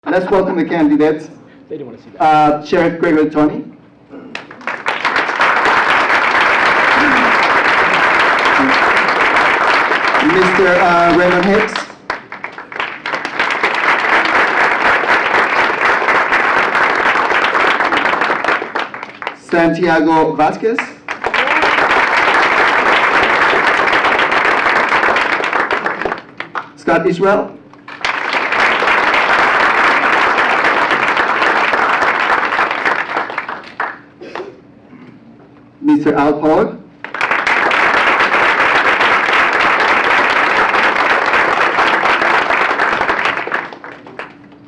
Let's welcome the candidates. They didn't want to see that. Sheriff Gregory Tony. Mr. Raymond Hicks. Santiago Vazquez. Scott Israel. Mr. Al Pollock.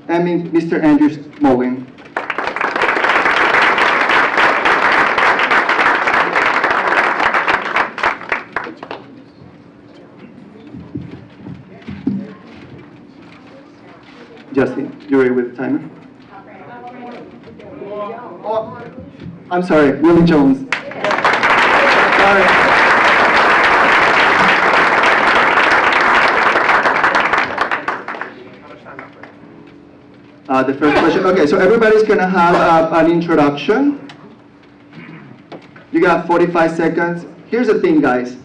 And Mr. Andrew Smolin. Justin, you ready with the timer? Oh, I'm sorry, Willie Jones. Sorry. The first question. Okay, so everybody's gonna have an introduction. You got 45 seconds. Here's the thing, guys.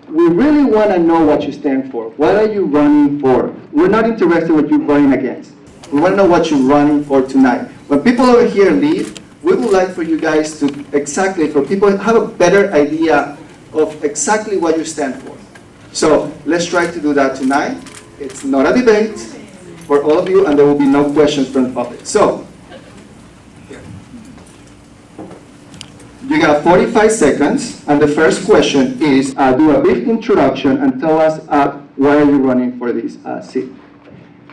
We really want to know what you stand for. What are you running for? We're not interested in what you're running against. We want to know what you're running for tonight. When people over here leave, we would like for you guys to for people to have a better idea of exactly what you stand for. So let's try to do that tonight. It's not a debate for all of you, and there will be no questions from the public. So you got 45 seconds, and the first question is do a brief introduction and tell us why are you running for this seat.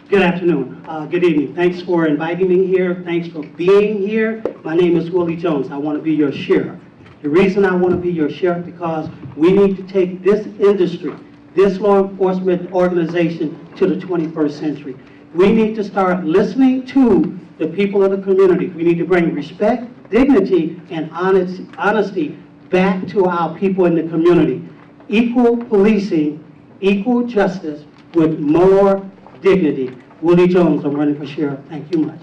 Good afternoon. Good evening. Thanks for inviting me here. Thanks for being here. My name is Willie Jones. I want to be your sheriff. The reason I want to be your sheriff because we need to take this industry, this law enforcement organization to the 21st century. We need to start listening to the people of the community. We need to bring respect, dignity, and honesty back to our people in the community. Equal policing, equal justice with more dignity. Willie Jones, I'm running for sheriff. Thank you much.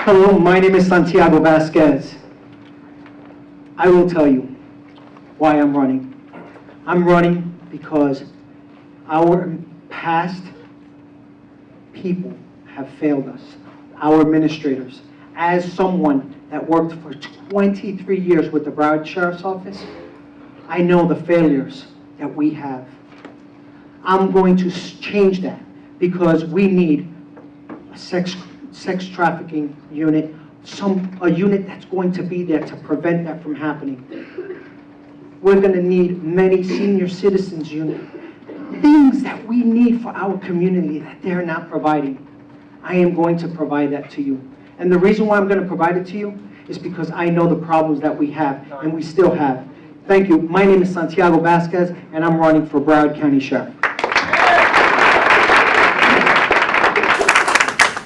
Hello, my name is Santiago Vazquez. I will tell you why I'm running. I'm running because our past people have failed us, our administrators. As someone that worked for 23 years with the Broward Sheriff's Office, I know the failures that we have. I'm going to change that because we need a sex trafficking unit, a unit that's going to be there to prevent that from happening. We're going to need many senior citizens unit, things that we need for our community that they're not providing. I am going to provide that to you. And the reason why I'm going to provide it to you is because I know the problems that we have and we still have. Thank you. My name is Santiago Vazquez, and I'm running for Broward County Sheriff.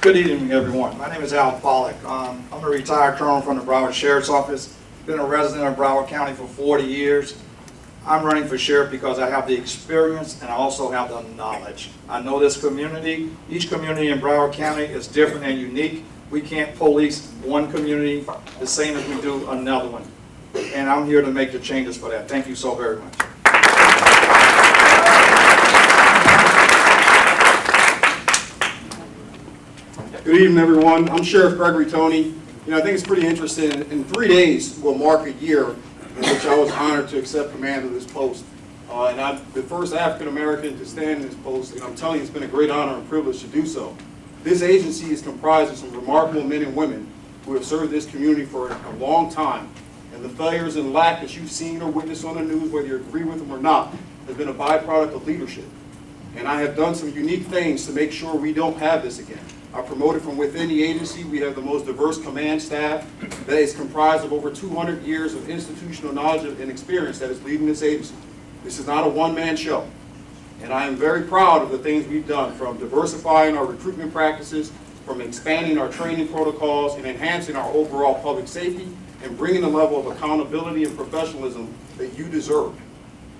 Good evening, everyone. My name is Al Pollock. I'm a retired colonel from the Broward Sheriff's Office. Been a resident of Broward County for 40 years. I'm running for sheriff because I have the experience and I also have the knowledge. I know this community. Each community in Broward County is different and unique. We can't police one community the same as we do another one. And I'm here to make the changes for that. Thank you so very much. Good evening, everyone. I'm Sheriff Gregory Tony. I think it's pretty interesting. In 3 days will mark a year in which I was honored to accept command of this post. And I'm the first African-American to stand in this post, and I'm telling you, it's been a great honor and privilege to do so. This agency is comprised of some remarkable men and women who have served this community for a long time. And the failures and lack that you've seen or witnessed on the news, whether you agree with them or not, has been a byproduct of leadership. And I have done some unique things to make sure we don't have this again. I promoted from within the agency. We have the most diverse command staff that is comprised of over 200 years of institutional knowledge and experience that is leading this agency. This is not a one-man show. And I am very proud of the things we've done, from diversifying our recruitment practices, from expanding our training protocols, and enhancing our overall public safety, and bringing the level of accountability and professionalism that you deserve.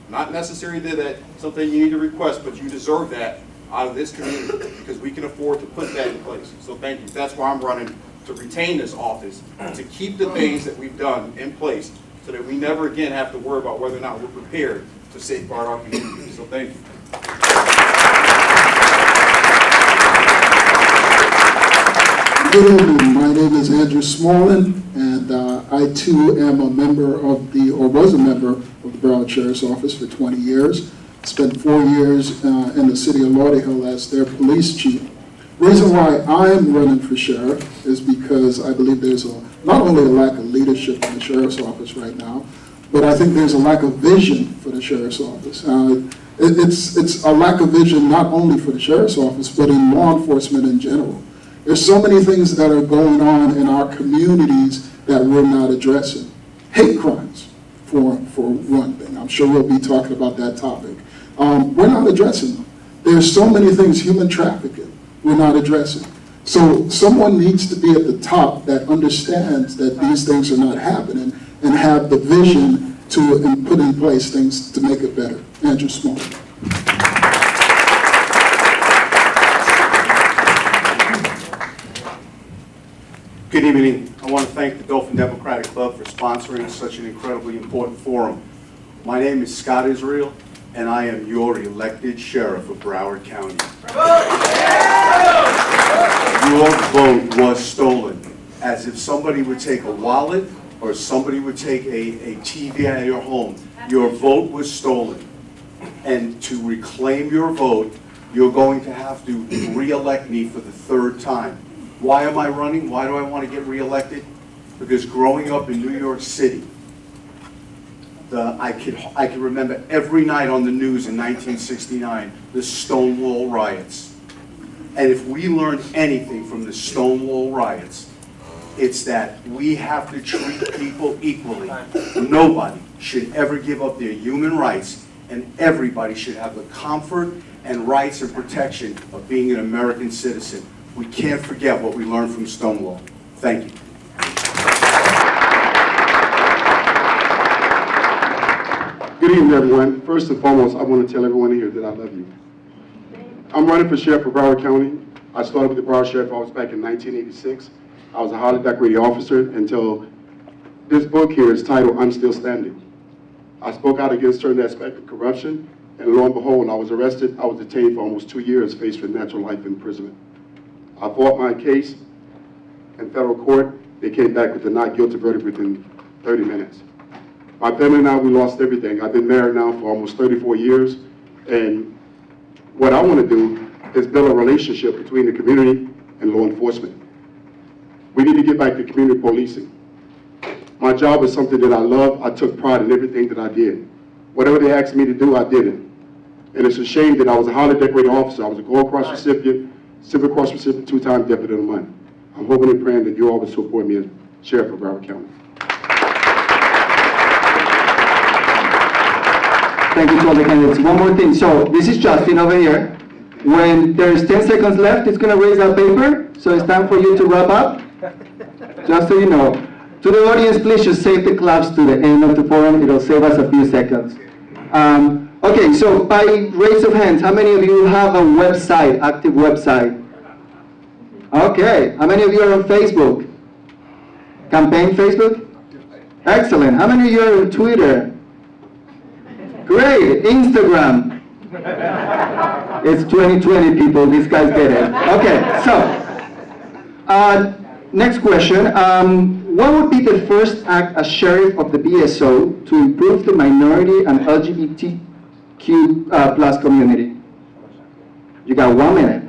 Not necessarily that something you need to request, but you deserve that out of this community because we can afford to put that in place. So thank you. That's why I'm running, to retain this office, to keep the things that we've done in place so that we never again have to worry about whether or not we're prepared to safeguard our community. So thank you. Good evening. My name is Andrew Smallin, and I too am a member of or was a member of the Broward Sheriff's Office for 20 years. Spent 4 years in the city of Lauderhill as their police chief. Reason why I am running for sheriff is because I believe there's not only a lack of leadership in the sheriff's office right now, but I think there's a lack of vision for the sheriff's office. It's a lack of vision not only for the sheriff's office, but in law enforcement in general. There's so many things that are going on in our communities that we're not addressing. Hate crimes, for one thing. I'm sure we'll be talking about that topic. We're not addressing them. There's so many things, human trafficking, we're not addressing. So someone needs to be at the top that understands that these things are not happening and have the vision to put in place things to make it better. Andrew Small. Good evening. I want to thank the Dolphin Democratic Club for sponsoring such an incredibly important forum. My name is Scott Israel, and I am your elected sheriff of Broward County. Your vote was stolen, as if somebody would take a wallet or somebody would take a TV out of your home. Your vote was stolen. And to reclaim your vote, you're going to have to re-elect me for the 3rd time. Why am I running? Why do I want to get reelected? Because growing up in New York City, I can remember every night on the news in 1969, the Stonewall riots. And if we learned anything from the Stonewall riots, it's that we have to treat people equally. Nobody should ever give up their human rights, and everybody should have the comfort and rights and protection of being an American citizen. We can't forget what we learned from Stonewall. Thank you. Good evening, everyone. First and foremost, I want to tell everyone here that I love you. I'm running for sheriff of Broward County. I started with the Broward Sheriff's Office back in 1986. I was a highly decorated officer until this book here is titled I'm Still Standing. I spoke out against certain aspects of corruption, and lo and behold, I was arrested. I was detained for almost 2 years, faced with natural life imprisonment. I fought my case in federal court. They came back with a not guilty verdict within 30 minutes. My family and I, we lost everything. I've been married now for almost 34 years, and what I want to do is build a relationship between the community and law enforcement. We need to get back to community policing. My job is something that I love. I took pride in everything that I did. Whatever they asked me to do, I did it. And it's a shame that I was a highly decorated officer. I was a Gold Cross recipient, Silver Cross recipient, 2-time Deputy of the Month. I'm hoping and praying that you all will support me as Sheriff of Broward County. Thank you to all the candidates. One more thing. So this is Justin over here. When there's 10 seconds left, it's going to raise that paper. So it's time for you to wrap up. Just so you know. To the audience, please just save the claps to the end of the forum. It'll save us a few seconds. Okay, so by raise of hands, how many of you have a website, active website? Okay, how many of you are on Facebook? Campaign Facebook? Excellent. How many of you are on Twitter? Great. Instagram. It's 2020, people. These guys get it. Okay, so next question. What would be the first act as sheriff of the BSO to improve the minority and LGBTQ plus community? You got 1 minute.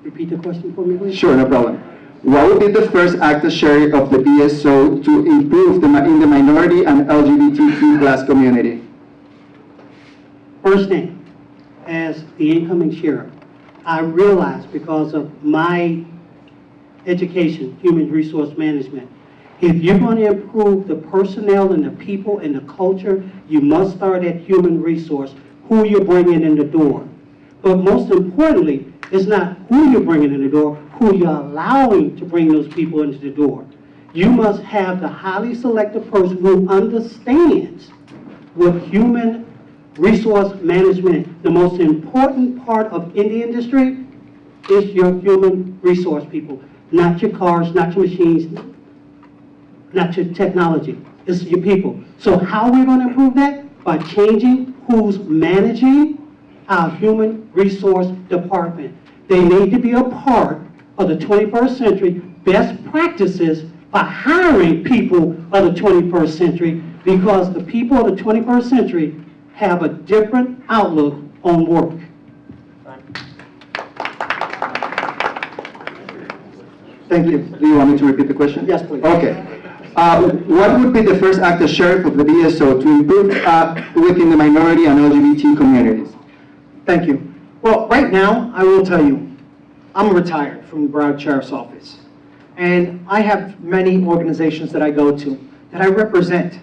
Repeat the question for me, please. Sure, no problem. What would be the first act as sheriff of the BSO to improve in the minority and LGBTQ plus community? First thing, as the incoming sheriff, I realized because of my education, human resource management, if you're going to improve the personnel and the people and the culture, you must start at human resource, who you're bringing in the door. But most importantly, it's not who you're bringing in the door, who you're allowing to bring those people into the door. You must have the highly selective person who understands with human resource management, the most important part of any industry is your human resource people, not your cars, not your machines, not your technology. It's your people. So how are we going to improve that? By changing who's managing our human resource department. They need to be a part of the 21st century best practices by hiring people of the 21st century, because the people of the 21st century have a different outlook on work. Thank you. Do you want me to repeat the question? Yes, please. Okay. What would be the first act as sheriff of the BSO to improve within the minority and LGBT communities? Thank you. Well, right now, I will tell you, I'm retired from the Broward Sheriff's Office. And I have many organizations that I go to, that I represent.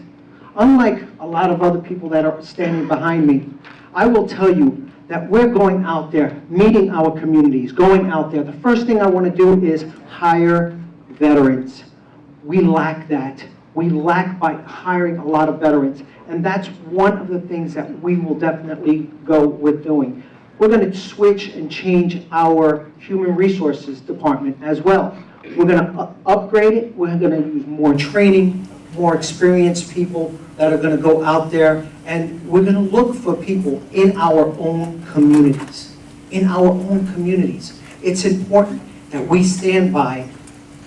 Unlike a lot of other people that are standing behind me, I will tell you that we're going out there, meeting our communities, going out there. The first thing I want to do is hire veterans. We lack that. We lack by hiring a lot of veterans. And that's one of the things that we will definitely go with doing. We're going to switch and change our human resources department as well. We're going to upgrade it. We're going to use more training, more experienced people that are going to go out there, and we're going to look for people in our own communities. In our own communities. It's important that we stand by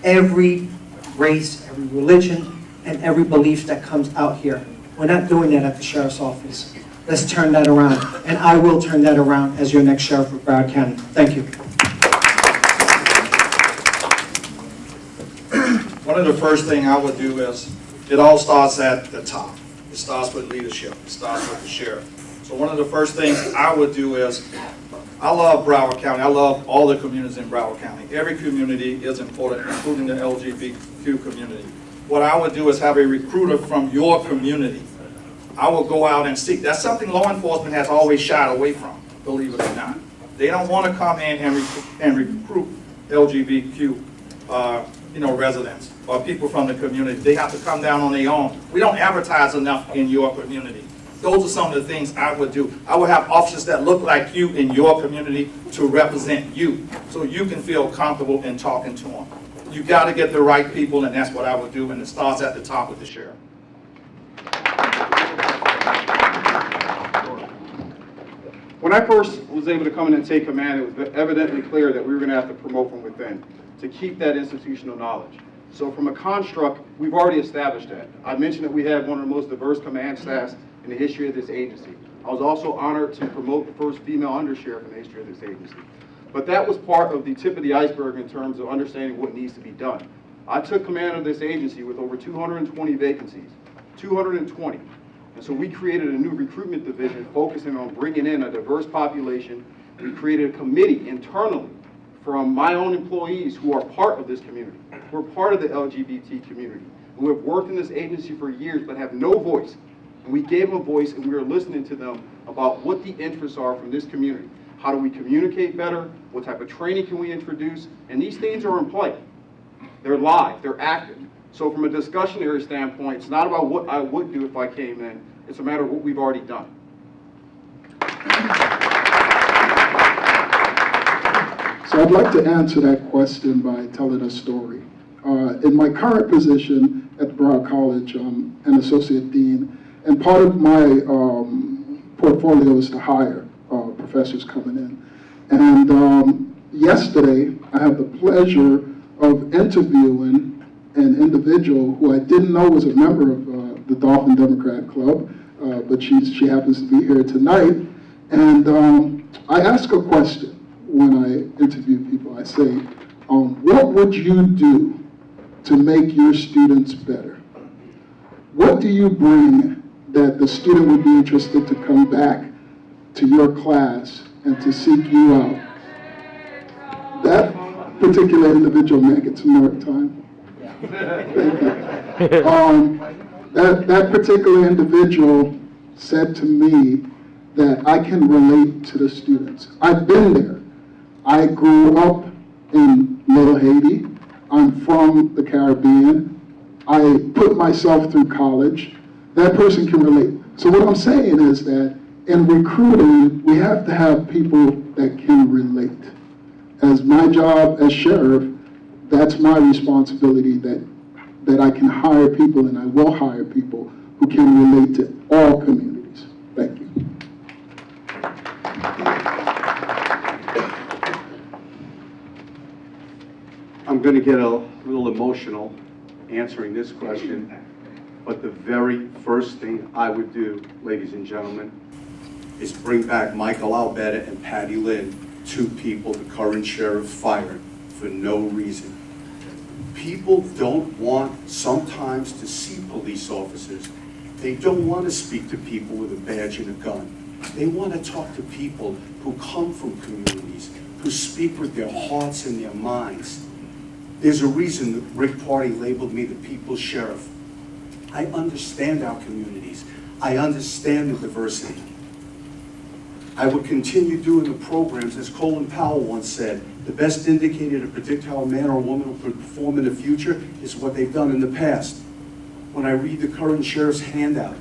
every race, every religion, and every belief that comes out here. We're not doing that at the Sheriff's Office. Let's turn that around, and I will turn that around as your next Sheriff of Broward County. Thank you. One of the first things I would do is, it all starts at the top. It starts with leadership. It starts with the sheriff. So one of the first things I would do is, I love Broward County. I love all the communities in Broward County. Every community is important, including the LGBTQ community. What I would do is have a recruiter from your community. I will go out and seek. That's something law enforcement has always shied away from, believe it or not. They don't want to come in and recruit LGBTQ residents or people from the community. They have to come down on their own. We don't advertise enough in your community. Those are some of the things I would do. I would have officers that look like you in your community to represent you, so you can feel comfortable in talking to them. You got to get the right people, and that's what I would do, and it starts at the top with the sheriff. When I first was able to come in and take command, it was evidently clear that we were going to have to promote from within to keep that institutional knowledge. So from a construct, we've already established that. I mentioned that we have one of the most diverse command staffs in the history of this agency. I was also honored to promote the first female undersheriff in the history of this agency. But that was part of the tip of the iceberg in terms of understanding what needs to be done. I took command of this agency with over 220 vacancies, 220. And so we created a new recruitment division focusing on bringing in a diverse population. We created a committee internally from my own employees who are part of this community, who are part of the LGBT community, who have worked in this agency for years but have no voice. And we gave them a voice, and we are listening to them about what the interests are from this community. How do we communicate better? What type of training can we introduce? And these things are in play. They're live, they're active. So from a discussionary standpoint, it's not about what I would do if I came in, it's a matter of what we've already done. So I'd like to answer that question by telling a story. In my current position at Broward College, I'm an associate dean, and part of my portfolio is to hire professors coming in. And yesterday, I had the pleasure of interviewing an individual who I didn't know was a member of the Dolphin Democrat Club, but she happens to be here tonight. And I asked a question when I interview people. I say, what would you do to make your students better? What do you bring that the student would be interested to come back to your class and to seek you out? That particular individual, may I get some more time? Thank you. That particular individual said to me that I can relate to the students. I've been there. I grew up in Little Haiti. I'm from the Caribbean. I put myself through college. That person can relate. So what I'm saying is that in recruiting, we have to have people that can relate. As my job as sheriff, that's my responsibility, that I can hire people, and I will hire people who can relate to all communities. Thank you. I'm going to get a little emotional answering this question, but the very first thing I would do, ladies and gentlemen, is bring back Michael Albetta and Patty Lynn, two people the current sheriff fired for no reason. People don't want sometimes to see police officers. They don't want to speak to people with a badge and a gun. They want to talk to people who come from communities, who speak with their hearts and their minds. There's a reason that Rick Party labeled me the people's sheriff. I understand our communities. I understand the diversity. I would continue doing the programs, as Colin Powell once said, the best indicator to predict how a man or a woman will perform in the future is what they've done in the past. When I read the current sheriff's handout,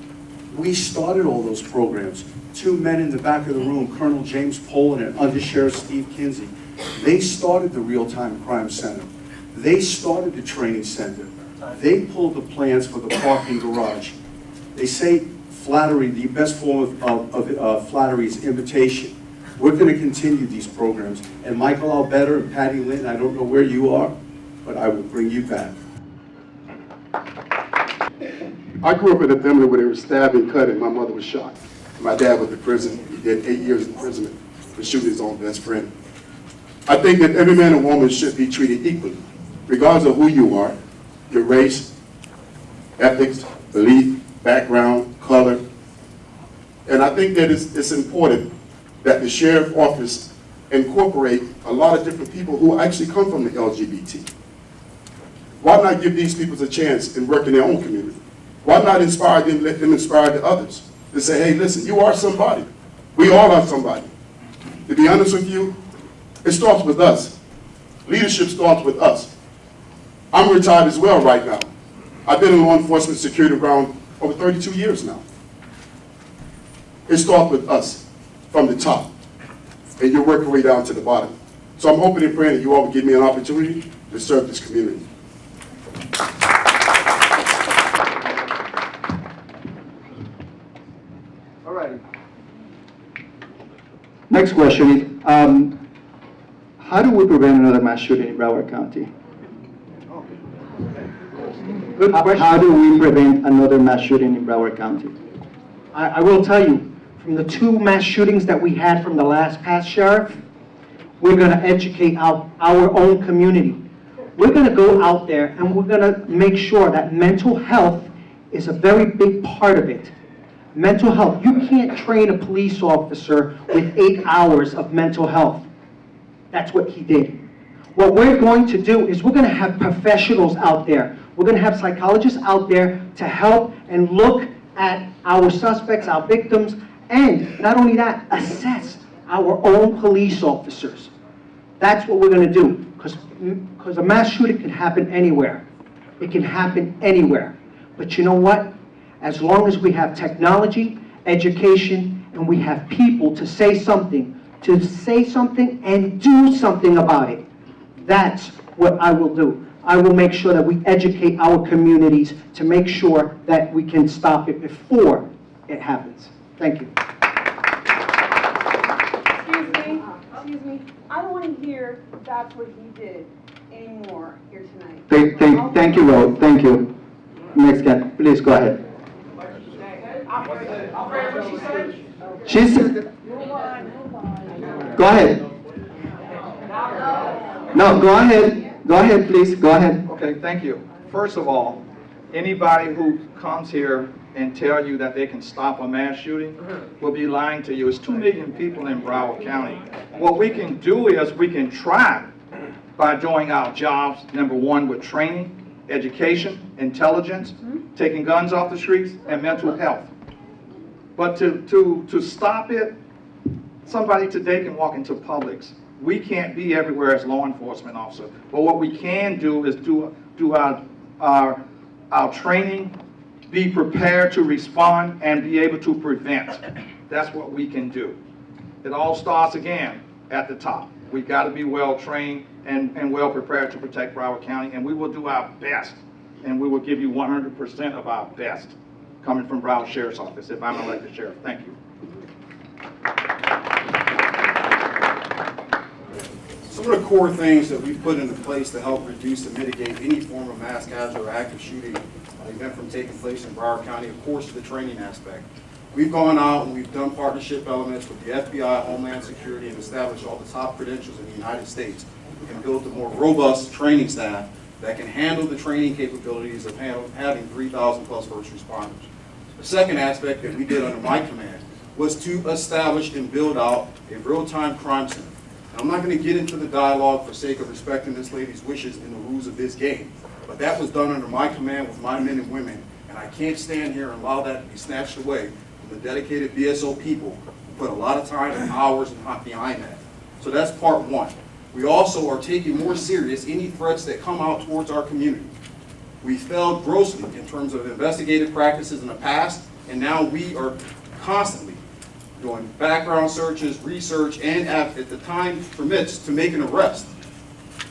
we started all those programs. Two men in the back of the room, Colonel James Poland and Under Sheriff Steve Kinsey, they started the Real-Time Crime Center. They started the training center. They pulled the plans for the parking garage. They say flattery, the best form of flattery is imitation. We're going to continue these programs. And Michael Albetta and Patty Lynn, I don't know where you are, but I will bring you back. I grew up in a family where they were stabbed and cut and my mother was shot. My dad went to prison. He did 8 years in prison for shooting his own best friend. I think that every man and woman should be treated equally, regardless of who you are, your race, ethics, belief, background, color. And I think that it's important that the sheriff's office incorporate a lot of different people who actually come from the LGBT. Why not give these people a chance and work in their own community? Why not inspire them, let them inspire the others to say, hey, listen, you are somebody. We all are somebody. To be honest with you, it starts with us. Leadership starts with us. I'm retired as well right now. I've been in law enforcement security around over 32 years now. It starts with us from the top, and you work your way down to the bottom. So I'm hoping and praying that you all will give me an opportunity to serve this community. All right. Next question is, how do we prevent another mass shooting in Broward County? Good question. How do we prevent another mass shooting in Broward County? I will tell you, from the two mass shootings that we had from the last past sheriff, we're going to educate our own community. We're going to go out there and we're going to make sure that mental health is a very big part of it. Mental health. You can't train a police officer with 8 hours of mental health. That's what he did. What we're going to do is we're going to have professionals out there. We're going to have psychologists out there to help and look at our suspects, our victims, and not only that, assess our own police officers. That's what we're going to do, because a mass shooting can happen anywhere. It can happen anywhere. But you know what? As long as we have technology, education, and we have people to say something and do something about it, that's what I will do. I will make sure that we educate our communities to make sure that we can stop it before it happens. Thank you. Excuse me, I don't want to hear that's what he did anymore here tonight. Thank you, Ro. Thank you. Next guy, please go ahead. She said, go ahead. No, go ahead. Go ahead, please. Go ahead. Okay, thank you. First of all, anybody who comes here and tell you that they can stop a mass shooting will be lying to you. It's 2 million people in Broward County. What we can do is we can try by doing our jobs, number one, with training, education, intelligence, taking guns off the streets, and mental health. But to stop it, somebody today can walk into Publix. We can't be everywhere as law enforcement officers. But what we can do is do our training be prepared to respond and be able to prevent. That's what we can do. It all starts again at the top. We've got to be well-trained and well-prepared to protect Broward County, and we will do our best, and we will give you 100% of our best coming from Broward Sheriff's Office if I'm elected sheriff. Thank you. Some of the core things that we've put into place to help reduce and mitigate any form of mass casual or active shooting event from taking place in Broward County, of course, the training aspect. We've gone out and we've done partnership elements with the FBI, Homeland Security, and established all the top credentials in the United States and built a more robust training staff that can handle the training capabilities of having 3,000 plus first responders. The second aspect that we did under my command was to establish and build out a real-time crime center. And I'm not going to get into the dialogue for sake of respecting this lady's wishes and the rules of this game, but that was done under my command with my men and women, and I can't stand here and allow that to be snatched away from the dedicated BSO people who put a lot of time and hours behind that. So that's part one. We also are taking more serious any threats that come out towards our community. We failed grossly in terms of investigative practices in the past, and now we are constantly doing background searches, research, and if the time permits, to make an arrest.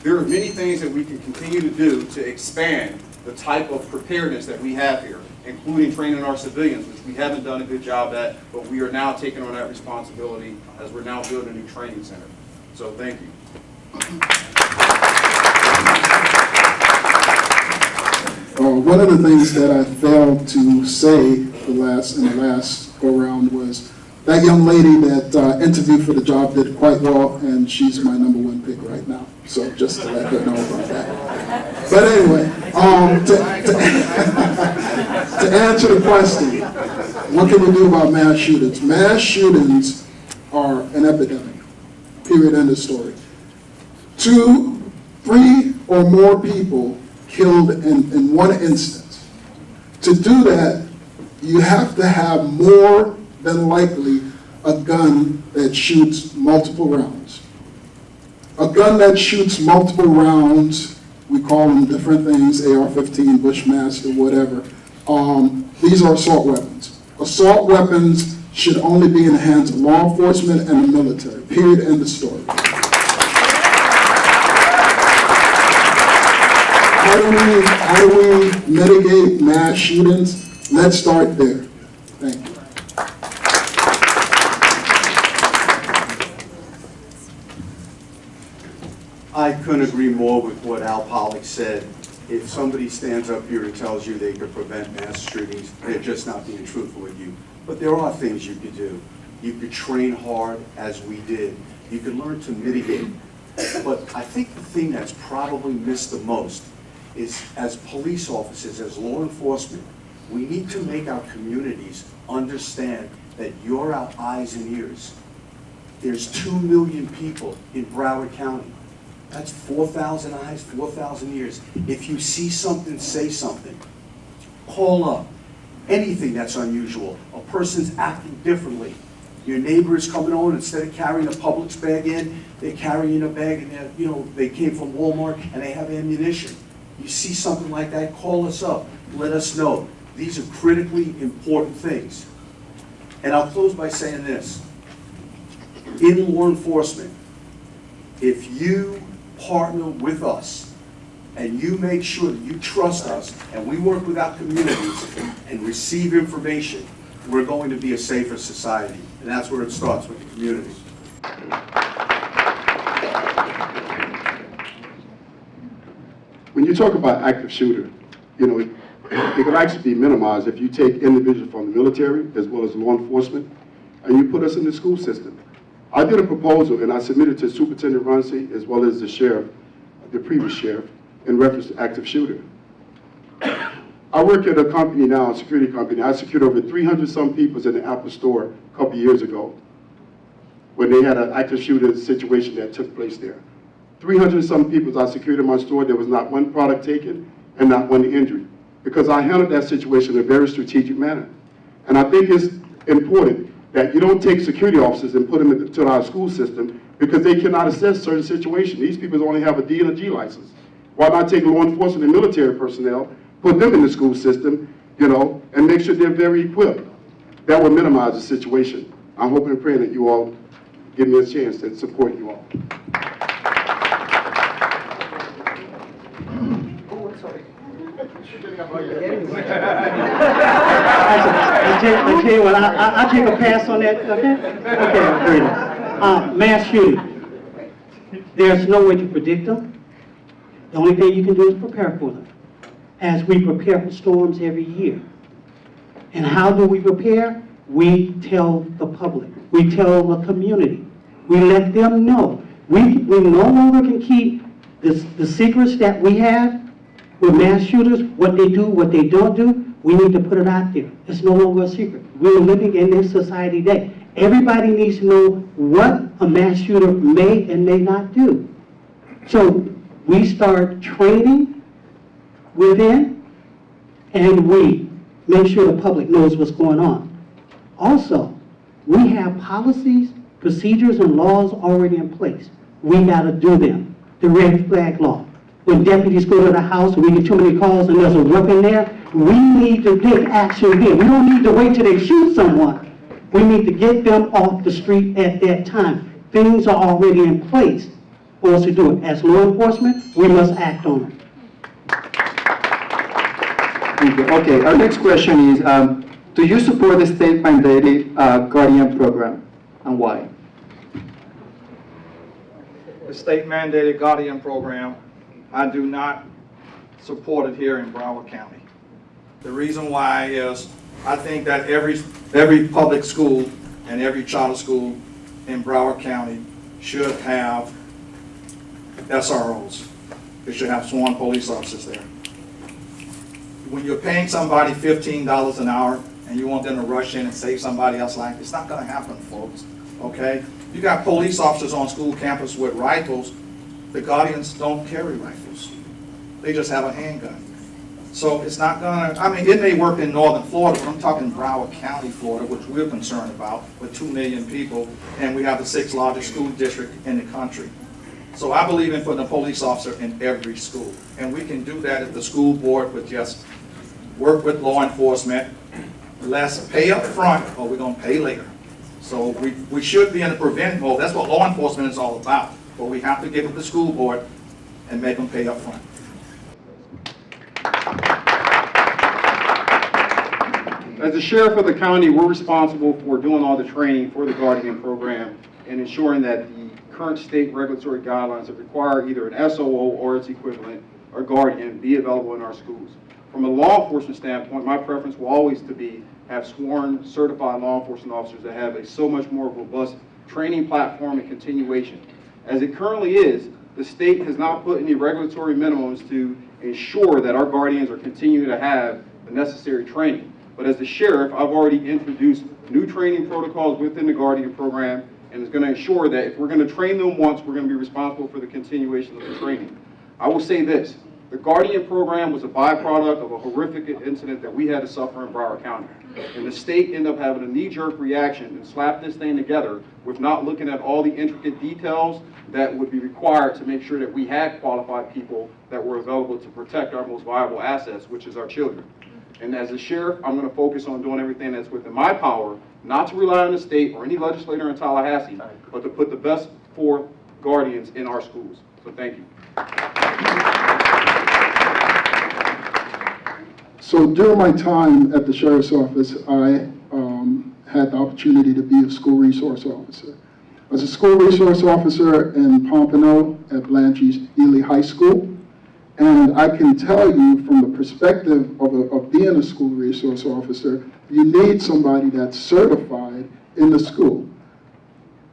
There are many things that we can continue to do to expand the type of preparedness that we have here, including training our civilians, which we haven't done a good job at, but we are now taking on that responsibility as we're now building a new training center. So thank you. One of the things that I failed to say in the last go-round was that young lady that interviewed for the job did quite well, and she's my #1 pick right now. So just to let her know about that. But anyway, to answer the question, what can we do about mass shootings? Mass shootings are an epidemic, period, end of story. 2, 3 or more people killed in one instance. To do that, you have to have more than likely a gun that shoots multiple rounds. A gun that shoots multiple rounds, we call them different things, AR-15, Bushmaster, whatever. These are assault weapons. Assault weapons should only be in the hands of law enforcement and the military, period, end of story. How do we mitigate mass shootings? Let's start there. Thank you. I couldn't agree more with what Al Pollock said. If somebody stands up here and tells you they could prevent mass shootings, they're just not being truthful with you. But there are things you could do. You could train hard, as we did. You could learn to mitigate. But I think the thing that's probably missed the most is, as police officers, as law enforcement, we need to make our communities understand that you're our eyes and ears. There's 2 million people in Broward County. That's 4,000 eyes, 4,000 ears. If you see something, say something. Call up. Anything that's unusual. A person's acting differently. Your neighbor is coming on, instead of carrying a Publix bag in, they're carrying a bag and they came from Walmart and they have ammunition. You see something like that, call us up. Let us know. These are critically important things. And I'll close by saying this. In law enforcement, if you partner with us and you make sure that you trust us and we work with our communities and receive information, we're going to be a safer society. And that's where it starts, with the community. When you talk about active shooter, it can actually be minimized if you take individuals from the military as well as law enforcement and you put us in the school system. I did a proposal and I submitted to Superintendent Runcie as well as the sheriff, the previous sheriff, in reference to active shooter. I work at a company now, a security company. I secured over 300 some people in the Apple store a couple years ago when they had an active shooter situation that took place there. 300 some people I secured in my store. There was not one product taken and not one injury because I handled that situation in a very strategic manner. And I think it's important that you don't take security officers and put them into our school system because they cannot assess certain situations. These people only have a D and a G license. Why not take law enforcement and military personnel, put them in the school system, and make sure they're very equipped. That will minimize the situation. I'm hoping and praying that you all give me a chance to support you all. I tell you what, I'll take a pass on that, okay? Okay, very nice. Mass shooting. There's no way to predict them. The only thing you can do is prepare for them, as we prepare for storms every year. And how do we prepare? We tell the public. We tell the community. We let them know. We no longer can keep the secrets that we have with mass shooters, what they do, what they don't do. We need to put it out there. It's no longer a secret. We're living in this society today. Everybody needs to know what a mass shooter may and may not do. So we start training within, and we make sure the public knows what's going on. Also, we have policies, procedures, and laws already in place. We gotta do them. The red flag law. When deputies go to the house and we get too many calls and there's a weapon there, we need to take action then. We don't need to wait till they shoot someone. We need to get them off the street at that time. Things are already in place for us to do it. As law enforcement, we must act on it. Thank you. Okay, our next question is, do you support the state mandated Guardian program, and why? The state mandated Guardian program, I do not support it here in Broward County. The reason why is I think that every public school and every charter school in Broward County should have SROs. They should have sworn police officers there. When you're paying somebody $15 an hour and you want them to rush in and save somebody else's life, it's not going to happen, folks, okay? You got police officers on school campus with rifles. The Guardians don't carry rifles. They just have a handgun. So it's not going to, I mean, it may work in northern Florida, but I'm talking Broward County, Florida, which we're concerned about, with 2 million people, and we have the 6th largest school district in the country. So I believe in putting a police officer in every school. And we can do that if the school board would just work with law enforcement, less pay up front, or we're going to pay later. So we should be in a preventive mode. That's what law enforcement is all about. But we have to get with the school board and make them pay up front. As the sheriff of the county, we're responsible for doing all the training for the Guardian program and ensuring that the current state regulatory guidelines that require either an SOO or its equivalent or Guardian be available in our schools. From a law enforcement standpoint, my preference will always to be have sworn, certified law enforcement officers that have a so much more robust training platform and continuation. As it currently is, the state has not put any regulatory minimums to ensure that our Guardians are continuing to have the necessary training. But as the sheriff, I've already introduced new training protocols within the Guardian program, and it's going to ensure that if we're going to train them once, we're going to be responsible for the continuation of the training. I will say this, the Guardian program was a byproduct of a horrific incident that we had to suffer in Broward County. And the state ended up having a knee-jerk reaction and slap this thing together with not looking at all the intricate details that would be required to make sure that we had qualified people that were available to protect our most viable assets, which is our children. And as a sheriff, I'm going to focus on doing everything that's within my power, not to rely on the state or any legislator in Tallahassee, but to put the best forth Guardians in our schools. So thank you. So during my time at the sheriff's office, I had the opportunity to be a school resource officer. I was a school resource officer in Pompano at Blanchard's Ely High School. And I can tell you from the perspective of being a school resource officer, you need somebody that's certified in the school.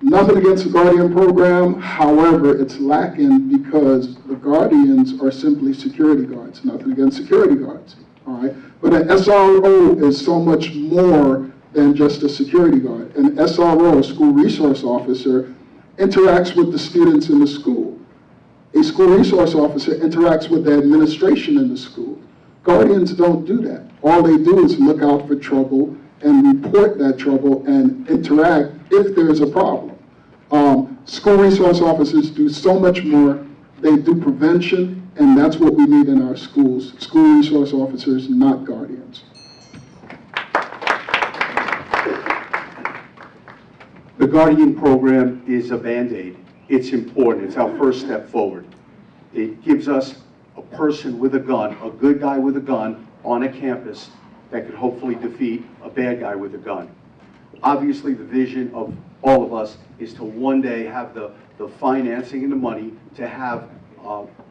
Nothing against the Guardian program, however, it's lacking because the Guardians are simply security guards. Nothing against security guards, all right? But an SRO is so much more than just a security guard. An SRO, a school resource officer, interacts with the students in the school. A school resource officer interacts with the administration in the school. Guardians don't do that. All they do is look out for trouble and report that trouble and interact if there's a problem. School resource officers do so much more. They do prevention, and that's what we need in our schools. School resource officers, not guardians. Guardian program is a Band-Aid. It's important. It's our first step forward. It gives us a person with a gun, a good guy with a gun on a campus that could hopefully defeat a bad guy with a gun. Obviously, the vision of all of us is to one day have the financing and the money to have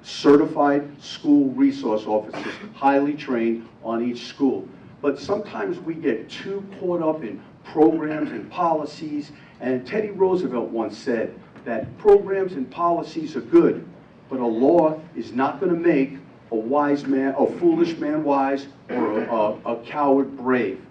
certified school resource officers, highly trained on each school. But sometimes we get too caught up in programs and policies, and Teddy Roosevelt once said that programs and policies are good, but a law is not going to make a wise man, a foolish man wise, or a coward brave.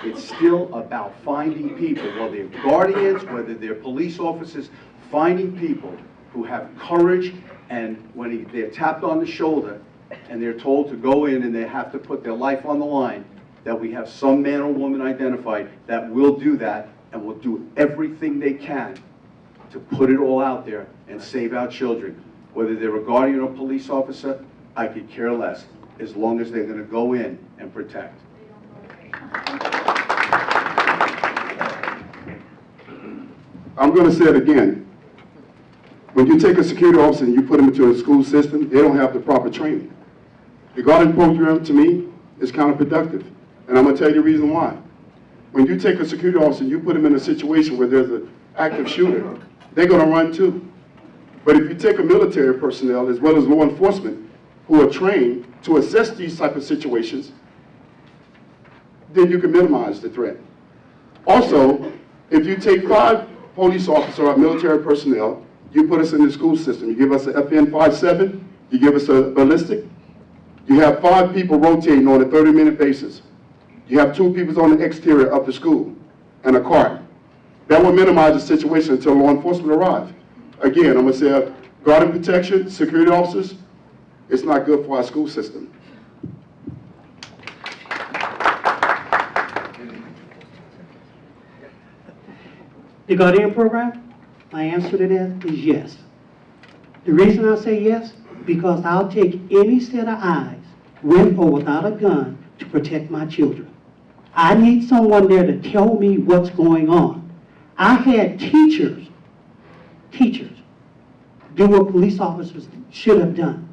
It's still about finding people, whether they're guardians, whether they're police officers, finding people who have courage, and when they're tapped on the shoulder and they're told to go in and they have to put their life on the line, that we have some man or woman identified that will do that and will do everything they can to put it all out there and save our children. Whether they're a guardian or police officer, I could care less, as long as they're going to go in and protect. I'm going to say it again. When you take a security officer and you put them into a school system, they don't have the proper training. The Guardian program, to me, is counterproductive. And I'm going to tell you the reason why. When you take a security officer and you put them in a situation where there's an active shooter, they're going to run too. But if you take a military personnel as well as law enforcement who are trained to assess these type of situations, then you can minimize the threat. Also, if you take 5 police officers or military personnel, you put us in the school system, you give us an FN-57, you give us a ballistic, you have 5 people rotating on a 30-minute basis. You have 2 people on the exterior of the school and a cart. That will minimize the situation until law enforcement arrive. Again, I'm going to say guard and protection, security officers, it's not good for our school system. The Guardian program, my answer to that is yes. The reason I say yes, because I'll take any set of eyes, with or without a gun, to protect my children. I need someone there to tell me what's going on. I had teachers do what police officers should have done.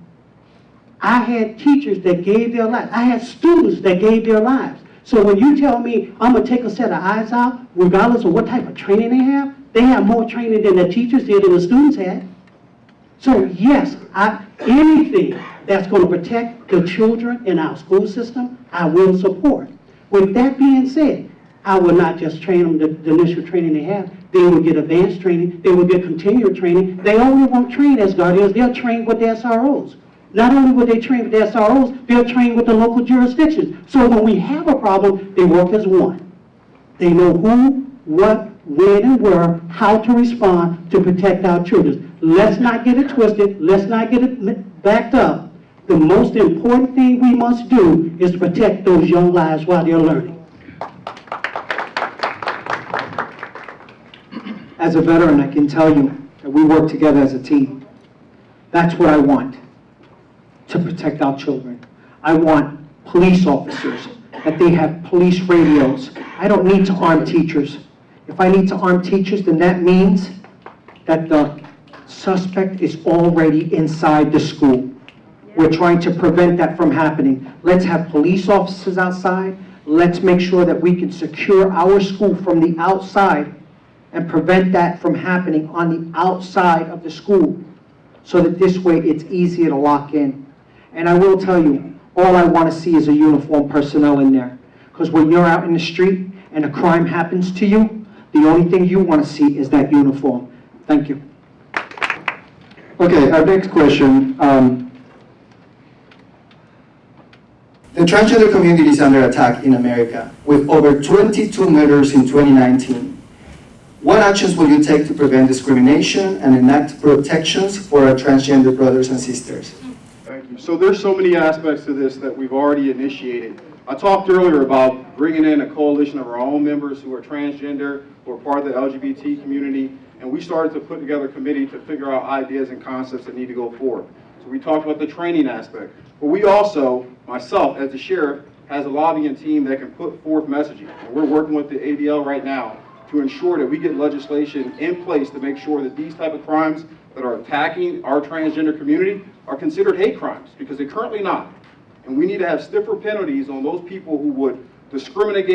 I had teachers that gave their lives. I had students that gave their lives. So when you tell me I'm going to take a set of eyes out, regardless of what type of training they have more training than the teachers did and the students had. So yes, anything that's going to protect the children in our school system, I will support. With that being said, I will not just train them the initial training they have. They will get advanced training. They will get continual training. They only won't train as guardians. They'll train with the SROs. Not only will they train with the SROs, they'll train with the local jurisdictions. So when we have a problem, they work as one. They know who, what, when, and where, how to respond to protect our children. Let's not get it twisted. Let's not get it backed up. The most important thing we must do is to protect those young lives while they're learning. As a veteran, I can tell you that we work together as a team. That's what I want, to protect our children. I want police officers, that they have police radios. I don't need to arm teachers. If I need to arm teachers, then that means that the suspect is already inside the school. We're trying to prevent that from happening. Let's have police officers outside. Let's make sure that we can secure our school from the outside and prevent that from happening on the outside of the school, so that this way it's easier to lock in. And I will tell you, all I want to see is a uniformed personnel in there. Because when you're out in the street and a crime happens to you, the only thing you want to see is that uniform. Thank you. Okay, our next question. The transgender community is under attack in America, with over 22 murders in 2019. What actions will you take to prevent discrimination and enact protections for our transgender brothers and sisters? Thank you. So there's so many aspects to this that we've already initiated. I talked earlier about bringing in a coalition of our own members who are transgender, who are part of the LGBT community, and we started to put together a committee to figure out ideas and concepts that need to go forward. So we talked about the training aspect, but we also, myself as the sheriff, has a lobbying team that can put forth messaging. And we're working with the ADL right now to ensure that we get legislation in place to make sure that these type of crimes that are attacking our transgender community are considered hate crimes, because they're currently not. And we need to have stiffer penalties on those people who would discriminate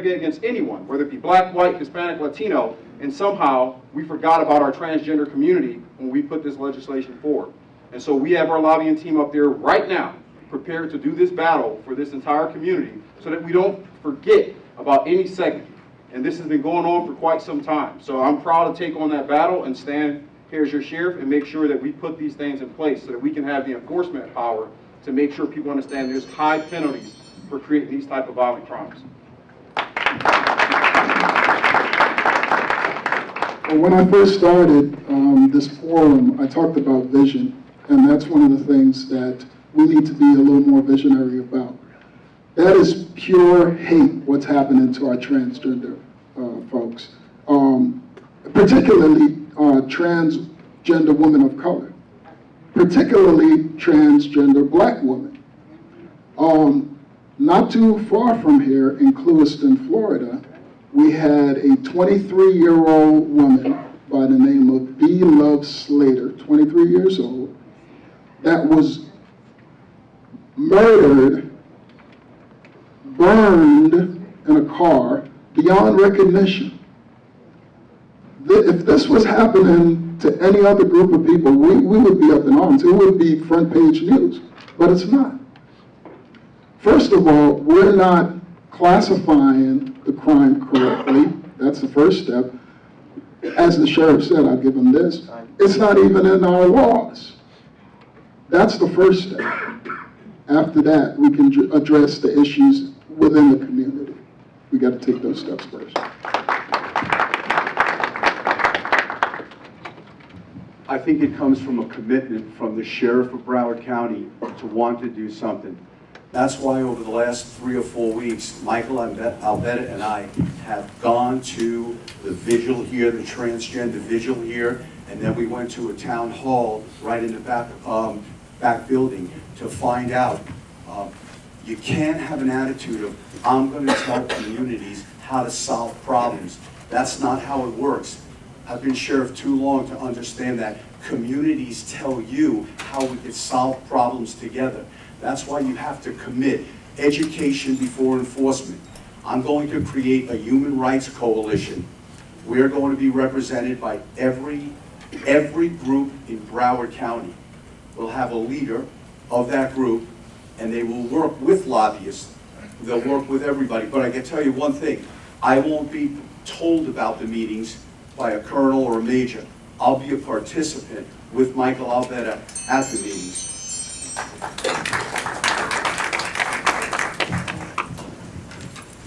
against anyone, whether it be black, white, Hispanic, Latino, and somehow we forgot about our transgender community when we put this legislation forward. And so we have our lobbying team up there right now, prepared to do this battle for this entire community so that we don't forget about any segment. And this has been going on for quite some time. So I'm proud to take on that battle and stand here as your sheriff and make sure that we put these things in place so that we can have the enforcement power to make sure people understand there's high penalties for creating these type of violent crimes. Well, when I first started this forum, I talked about vision, and that's one of the things that we need to be a little more visionary about. That is pure hate, what's happening to our transgender folks, particularly transgender women of color, particularly transgender black women. Not too far from here in Clewiston, Florida, we had a 23-year-old woman by the name of B. Love Slater, 23 years old, that was murdered, burned in a car beyond recognition. If this was happening to any other group of people, we would be up in arms. It would be front page news, but it's not. First of all, we're not classifying the crime correctly. That's the first step. As the sheriff said, I'll give him this, it's not even in our laws. That's the first step. After that, we can address the issues within the community. We got to take those steps first. I think it comes from a commitment from the sheriff of Broward County to want to do something. That's why over the last 3 or 4 weeks, Michael Albetta and I have gone to the vigil here, the transgender vigil here, and then we went to a town hall right in the back building to find out. You can't have an attitude of, I'm going to tell communities how to solve problems. That's not how it works. I've been sheriff too long to understand that communities tell you how we can solve problems together. That's why you have to commit education before enforcement. I'm going to create a human rights coalition. We're going to be represented by every group in Broward County. We'll have a leader of that group, and they will work with lobbyists. They'll work with everybody. But I can tell you one thing, I won't be told about the meetings by a colonel or a major. I'll be a participant with Michael Albetta at the meetings.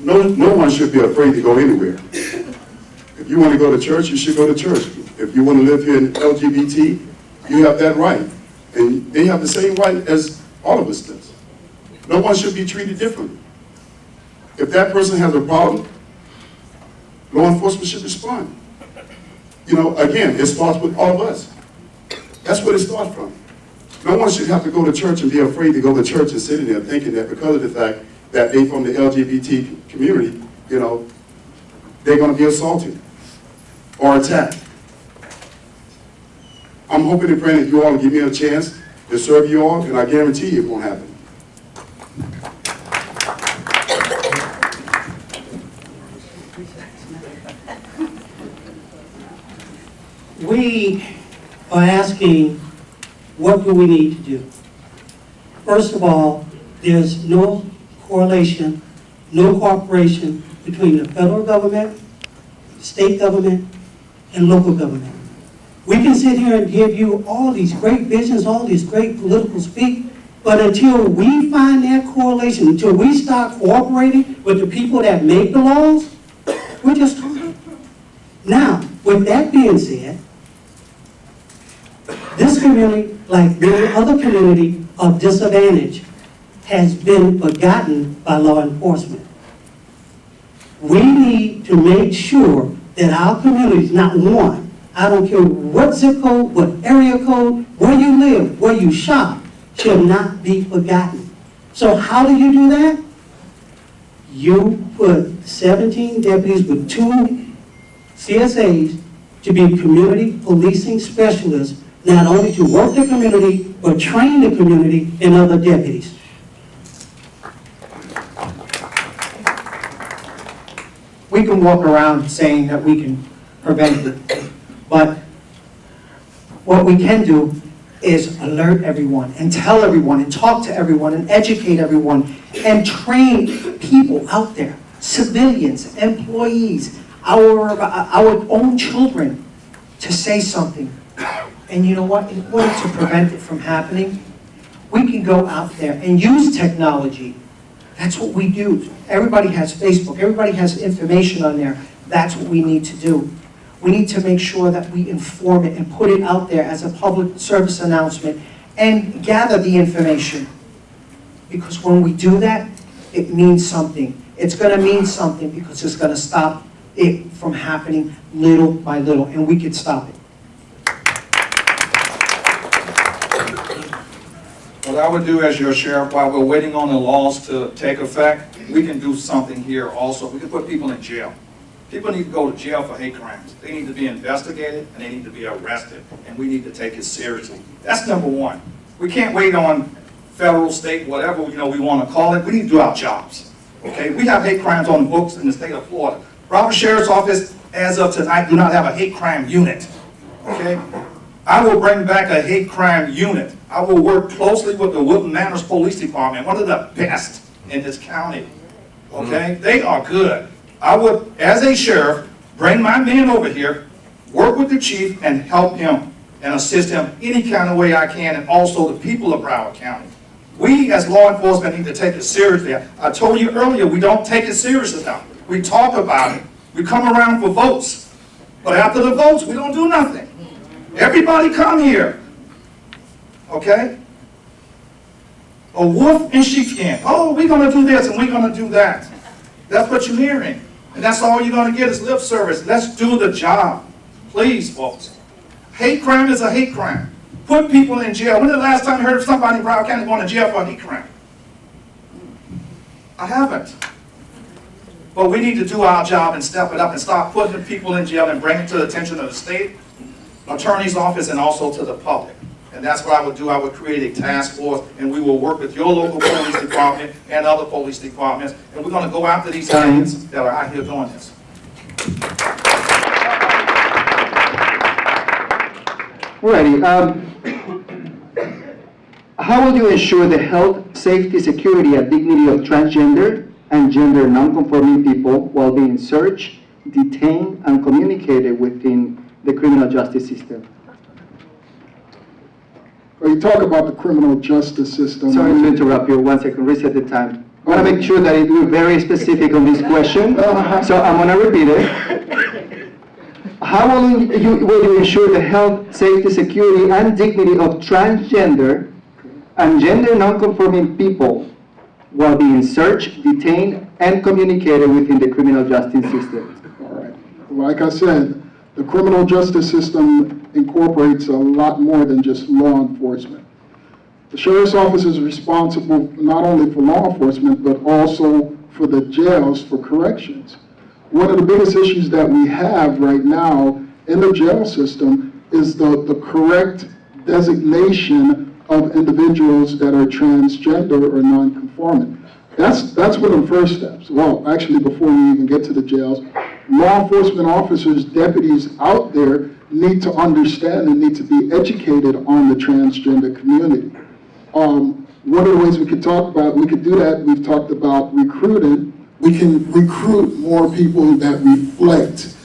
No one should be afraid to go anywhere. If you want to go to church, you should go to church. If you want to live here in LGBT, you have that right. And they have the same right as all of us does. No one should be treated differently. If that person has a problem, law enforcement should respond. You know, again, it starts with all of us. That's where it starts from. No one should have to go to church and be afraid to go to church and sit in there thinking that because of the fact that they from the LGBT community, you know, they're going to be assaulted or attacked. I'm hoping and praying that you all give me a chance to serve you all, and I guarantee you it won't happen. We are asking, what do we need to do? First of all, there's no correlation, no cooperation between the federal government, state government, and local government. We can sit here and give you all these great visions, all these great political speak, but until we find that correlation, until we start cooperating with the people that make the laws, we're just talking. Now, with that being said, this community, like many other community of disadvantage, has been forgotten by law enforcement. We need to make sure that our communities, not one, I don't care what zip code, what area code, where you live, where you shop, should not be forgotten. So how do you do that? You put 17 deputies with 2 CSAs to be community policing specialists, not only to work the community, but train the community and other deputies. We can walk around saying that we can prevent it, but what we can do is alert everyone and tell everyone and talk to everyone and educate everyone and train people out there, civilians, employees, our own children, to say something. And you know what? In order to prevent it from happening, we can go out there and use technology. That's what we do. Everybody has Facebook. Everybody has information on there. That's what we need to do. We need to make sure that we inform it and put it out there as a public service announcement and gather the information. Because when we do that, it means something. It's going to mean something because it's going to stop it from happening little by little, and we can stop it. What I would do as your sheriff, while we're waiting on the laws to take effect, we can do something here also. We can put people in jail. People need to go to jail for hate crimes. They need to be investigated and they need to be arrested, and we need to take it seriously. That's number one. We can't wait on federal, state, whatever we want to call it. We need to do our jobs. Okay? We have hate crimes on the books in the state of Florida. Broward Sheriff's Office, as of tonight, do not have a hate crime unit. Okay? I will bring back a hate crime unit. I will work closely with the Woodland Manors Police Department, one of the best in this county. Okay? They are good. I would, as a sheriff, bring my men over here, work with the chief, and help him and assist him any kind of way I can, and also the people of Broward County. We, as law enforcement, need to take it seriously. I told you earlier, we don't take it seriously enough. We talk about it. We come around for votes. But after the votes, we don't do nothing. Everybody come here. Okay? A wolf in sheep's skin. Oh, we're going to do this and we're going to do that. That's what you're hearing. And that's all you're going to get is lip service. Let's do the job. Please, folks. Hate crime is a hate crime. Put people in jail. When the last time you heard of somebody in Broward County going to jail for a hate crime? I haven't. But we need to do our job and step it up and start putting people in jail and bring it to the attention of the state attorney's office and also to the public. And that's what I would do. I would create a task force, and we will work with your local police department and other police departments, and we're going to go after these aliens that are out here doing this. Alrighty. How will you ensure the health, safety, security, and dignity of transgender and gender non-conforming people while being searched, detained, and communicated within the criminal justice system? When you talk about the criminal justice system. Sorry to interrupt you, 1 second, reset the time. I want to make sure that we're very specific on this question, so I'm going to repeat it. How will you ensure the health, safety, security, and dignity of transgender and gender non-conforming people while being searched, detained, and communicated within the criminal justice system? All right. Like I said, the criminal justice system incorporates a lot more than just law enforcement. The sheriff's office is responsible not only for law enforcement, but also for the jails for corrections. One of the biggest issues that we have right now in the jail system is the correct designation of individuals that are transgender or non-conforming. That's one of the first steps. Well, actually, before we even get to the jails, law enforcement officers, deputies out there need to understand and need to be educated on the transgender community. One of the ways we could talk about, we could do that, we've talked about recruiting. We can recruit more people that reflect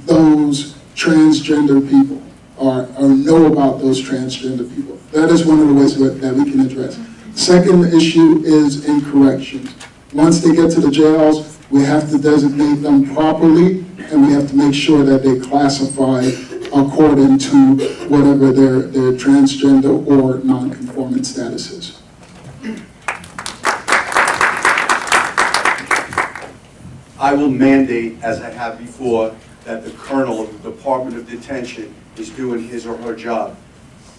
those transgender people or know about those transgender people. That is one of the ways that we can address. Second issue is in corrections. Once they get to the jails, we have to designate them properly, and we have to make sure that they classify according to whatever their transgender or non-conforming status is. I will mandate, as I have before, that the colonel of the Department of Detention is doing his or her job.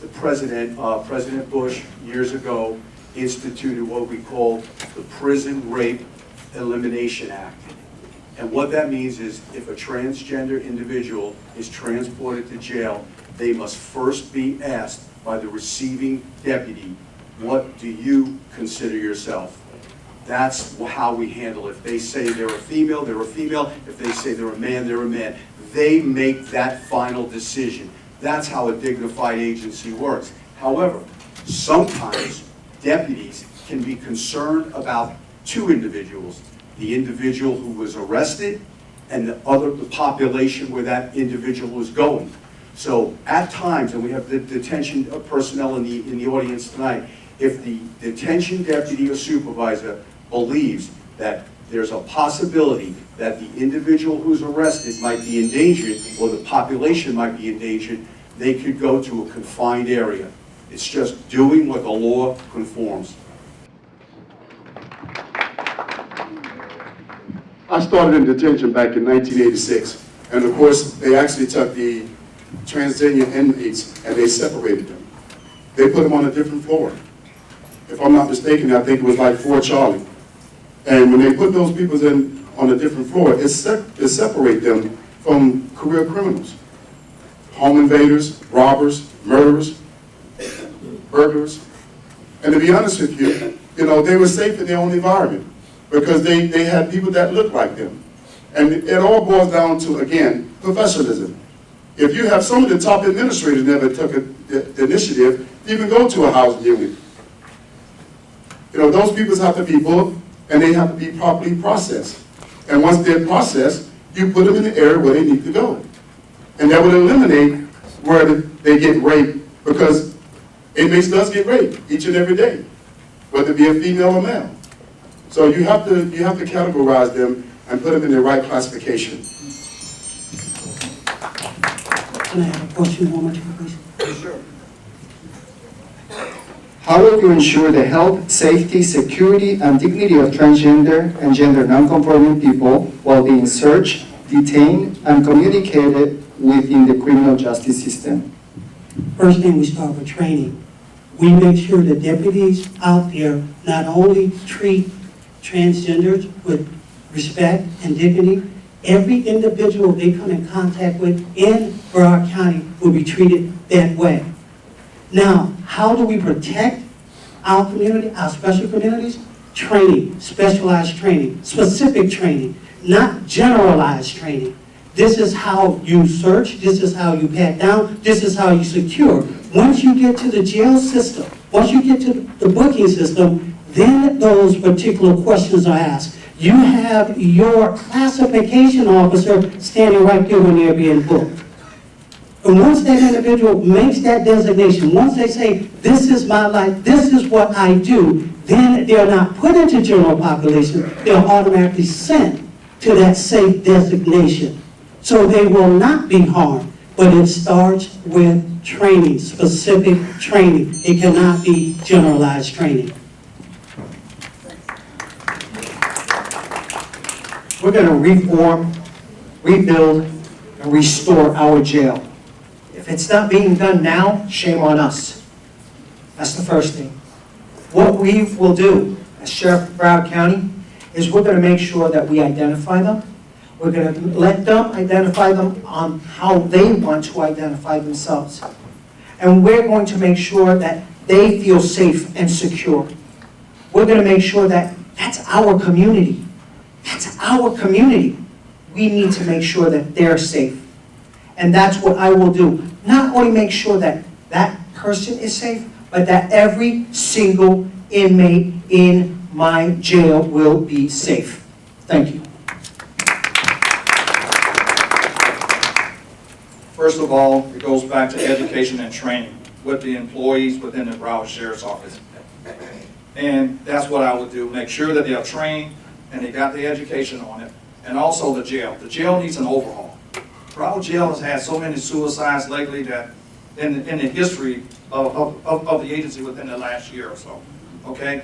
The President Bush, years ago, instituted what we call the Prison Rape Elimination Act. And what that means is if a transgender individual is transported to jail, they must first be asked by the receiving deputy, what do you consider yourself? That's how we handle it. If they say they're a female, they're a female. If they say they're a man, they're a man. They make that final decision. That's how a dignified agency works. However, sometimes deputies can be concerned about two individuals, the individual who was arrested and the population where that individual was going. So at times, and we have the detention personnel in the audience tonight, if the detention deputy or supervisor believes that there's a possibility that the individual who's arrested might be endangered or the population might be endangered, they could go to a confined area. It's just doing what the law conforms. I started in detention back in 1986, and of course, they actually took the transgender inmates and they separated them. They put them on a different floor. If I'm not mistaken, I think it was like 4 Charlie. And when they put those people in on a different floor, it separate them from career criminals, home invaders, robbers, murderers, burglars. And to be honest with you, they were safe in their own environment because they had people that looked like them. And it all boils down to, again, professionalism. If you have some of the top administrators never took the initiative to even go to a housing unit. Those people have to be booked and they have to be properly processed. And once they're processed, you put them in the area where they need to go. And that would eliminate where they get raped, because inmates does get raped each and every day, whether it be a female or male. So you have to categorize them and put them in the right classification. Can I have a question, one more time, please? Sure. How will you ensure the health, safety, security, and dignity of transgender and gender nonconforming people while being searched, detained, and communicated within the criminal justice system? First thing, we start with training. We make sure the deputies out there not only treat transgenders with respect and dignity, every individual they come in contact with in Broward County will be treated that way. Now, how do we protect our community, our special communities? Training, specialized training, specific training, not generalized training. This is how you search, this is how you pat down, this is how you secure. Once you get to the jail system, once you get to the booking system, then those particular questions are asked. You have your classification officer standing right there when they're being booked. And once that individual makes that designation, once they say, this is my life, this is what I do, then they're not put into general population, they're automatically sent to that safe designation. So they will not be harmed, but it starts with training, specific training. It cannot be generalized training. We're going to reform, rebuild, and restore our jail. If it's not being done now, shame on us. That's the first thing. What we will do as Sheriff of Broward County is we're going to make sure that we identify them. We're going to let them identify them on how they want to identify themselves. And we're going to make sure that they feel safe and secure. We're going to make sure that that's our community. That's our community. We need to make sure that they're safe. And that's what I will do. Not only make sure that that person is safe, but that every single inmate in my jail will be safe. Thank you. First of all, it goes back to education and training with the employees within the Broward Sheriff's Office. And that's what I would do, make sure that they are trained and they got the education on it. And also the jail. The jail needs an overhaul. Broward Jail has had so many suicides lately that in the history of the agency within the last year or so, okay?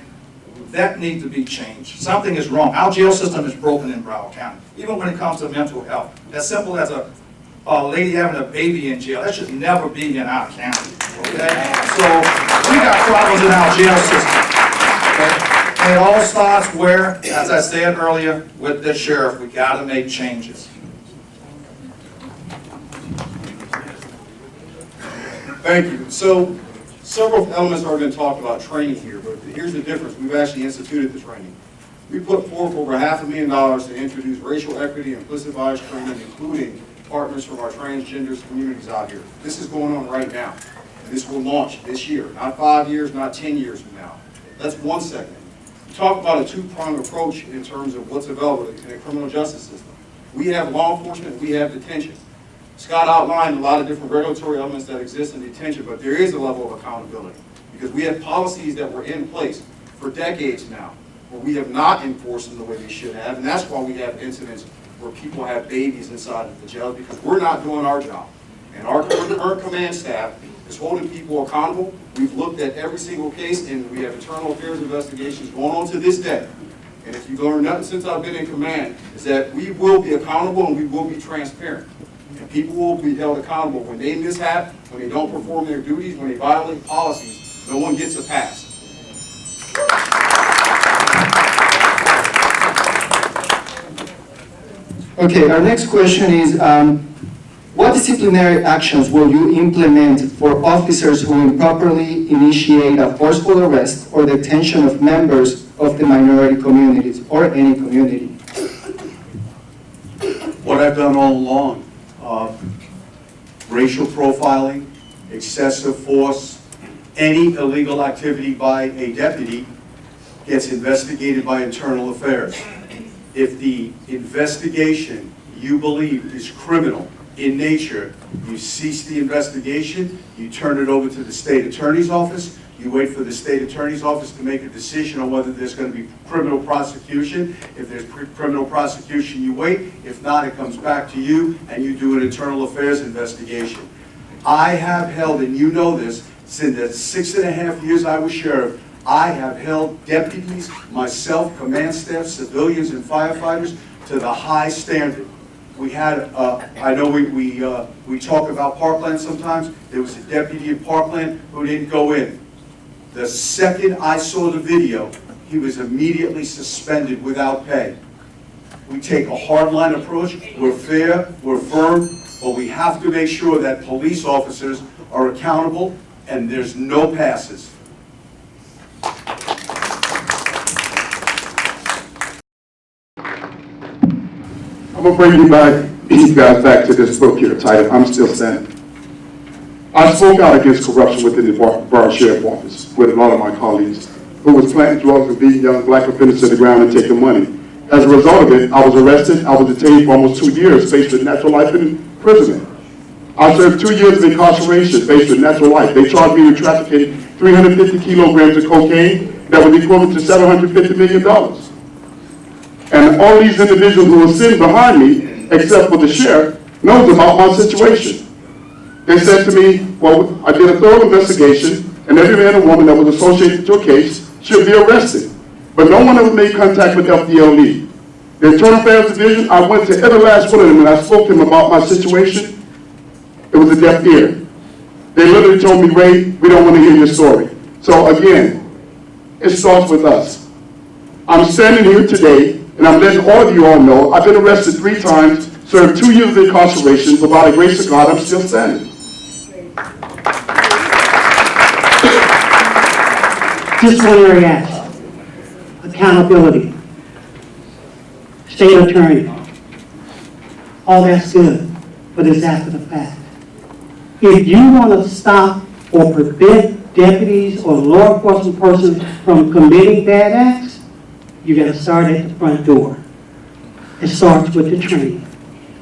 That needs to be changed. Something is wrong. Our jail system is broken in Broward County, even when it comes to mental health. As simple as a lady having a baby in jail, that should never be in our county, okay? So we got problems in our jail system, okay? And it all starts where, as I said earlier, with the sheriff, we gotta make changes. Thank you. So, several elements are going to talk about training here, but here's the difference. We've actually instituted the training. We put forth over $500,000 to introduce racial equity and implicit bias training, including partners from our transgender communities out here. This is going on right now. And this will launch this year, not 5 years, not 10 years from now. That's one segment. We talk about a two-pronged approach in terms of what's available in the criminal justice system. We have law enforcement, we have detention. Scott outlined a lot of different regulatory elements that exist in detention, but there is a level of accountability because we have policies that were in place for decades now where we have not enforced them the way we should have, and that's why we have incidents where people have babies inside of the jail because we're not doing our job. And our current command staff is holding people accountable. We've looked at every single case, and we have internal affairs investigations going on to this day. And if you've learned nothing since I've been in command, is that we will be accountable and we will be transparent. And people will be held accountable when they mishap, when they don't perform their duties, when they violate policies. No one gets a pass. Okay, our next question is, what disciplinary actions will you implement for officers who improperly initiate a forceful arrest or detention of members of the minority communities or any community? What I've done all along, racial profiling, excessive force, any illegal activity by a deputy gets investigated by internal affairs. If the investigation you believe is criminal in nature, you cease the investigation, you turn it over to the state attorney's office, you wait for the state attorney's office to make a decision on whether there's going to be criminal prosecution. If there's criminal prosecution, you wait. If not, it comes back to you and you do an internal affairs investigation. I have held, and you know this, since the 6.5 years I was sheriff, I have held deputies, myself, command staff, civilians, and firefighters to the high standard. We had, I know we talk about Parkland sometimes. There was a deputy in Parkland who didn't go in. The second I saw the video, he was immediately suspended without pay. We take a hardline approach. We're fair, we're firm, but we have to make sure that police officers are accountable and there's no passes. I'm gonna bring you guys back to this book here titled, I'm Still Standing. I spoke out against corruption within the Broward Sheriff Office with a lot of my colleagues who was planting drugs and beating young black offenders to the ground and taking money. As a result of it, I was arrested, I was detained for almost 2 years, faced with natural life imprisonment. I served 2 years of incarceration, faced with natural life. They charged me with trafficking 350 kilograms of cocaine that was equivalent to $750 million. And all these individuals who were sitting behind me, except for the sheriff, knows about my situation. They said to me, well, I did a thorough investigation, and every man and woman that was associated with your case should be arrested. But no one ever made contact with FDLE. The Internal Affairs Division, I went to every last one of them and I spoke to them about my situation. It was a deaf ear. They literally told me, Ray, we don't want to hear your story. So again, it starts with us. I'm standing here today, and I'm letting all of you all know, I've been arrested 3 times, served 2 years of incarceration, but by the grace of God, I'm still standing. Disciplinary action, accountability, state attorney, all that's good, but it's after the fact. If you want to stop or prevent deputies or law enforcement persons from committing bad acts, you got to start at the front door. It starts with the training.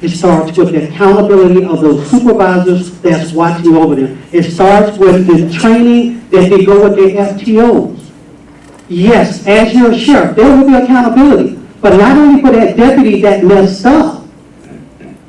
It starts with the accountability of those supervisors that's watching over them. It starts with the training that they go with their FTOs. Yes, as you're a sheriff, there will be accountability, but not only for that deputy that messed up,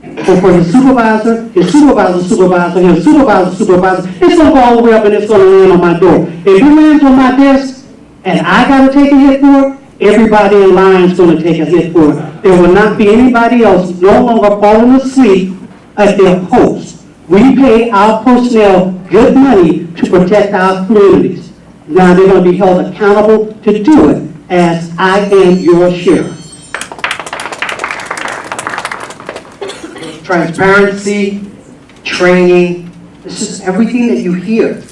but for his supervisor, his supervisor's supervisor, his supervisor's supervisor. It's going to go all the way up and it's going to land on my door. If it lands on my desk and I got to take a hit for it, everybody in line is going to take a hit for it. There will not be anybody else no longer falling asleep at their post. We pay our personnel good money to protect our communities. Now they're going to be held accountable to do it. as I am your sheriff. Transparency, training, this is everything that you hear,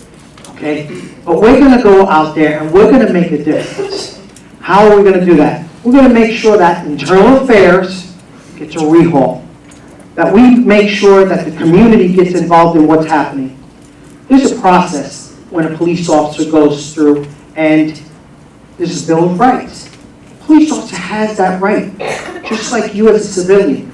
okay? But we're gonna go out there and we're gonna make a difference. How are we gonna do that? We're gonna make sure that internal affairs gets a rehaul. That we make sure that the community gets involved in what's happening. There's a process when a police officer goes through, and there's a Bill of Rights. A police officer has that right, just like you as a civilian.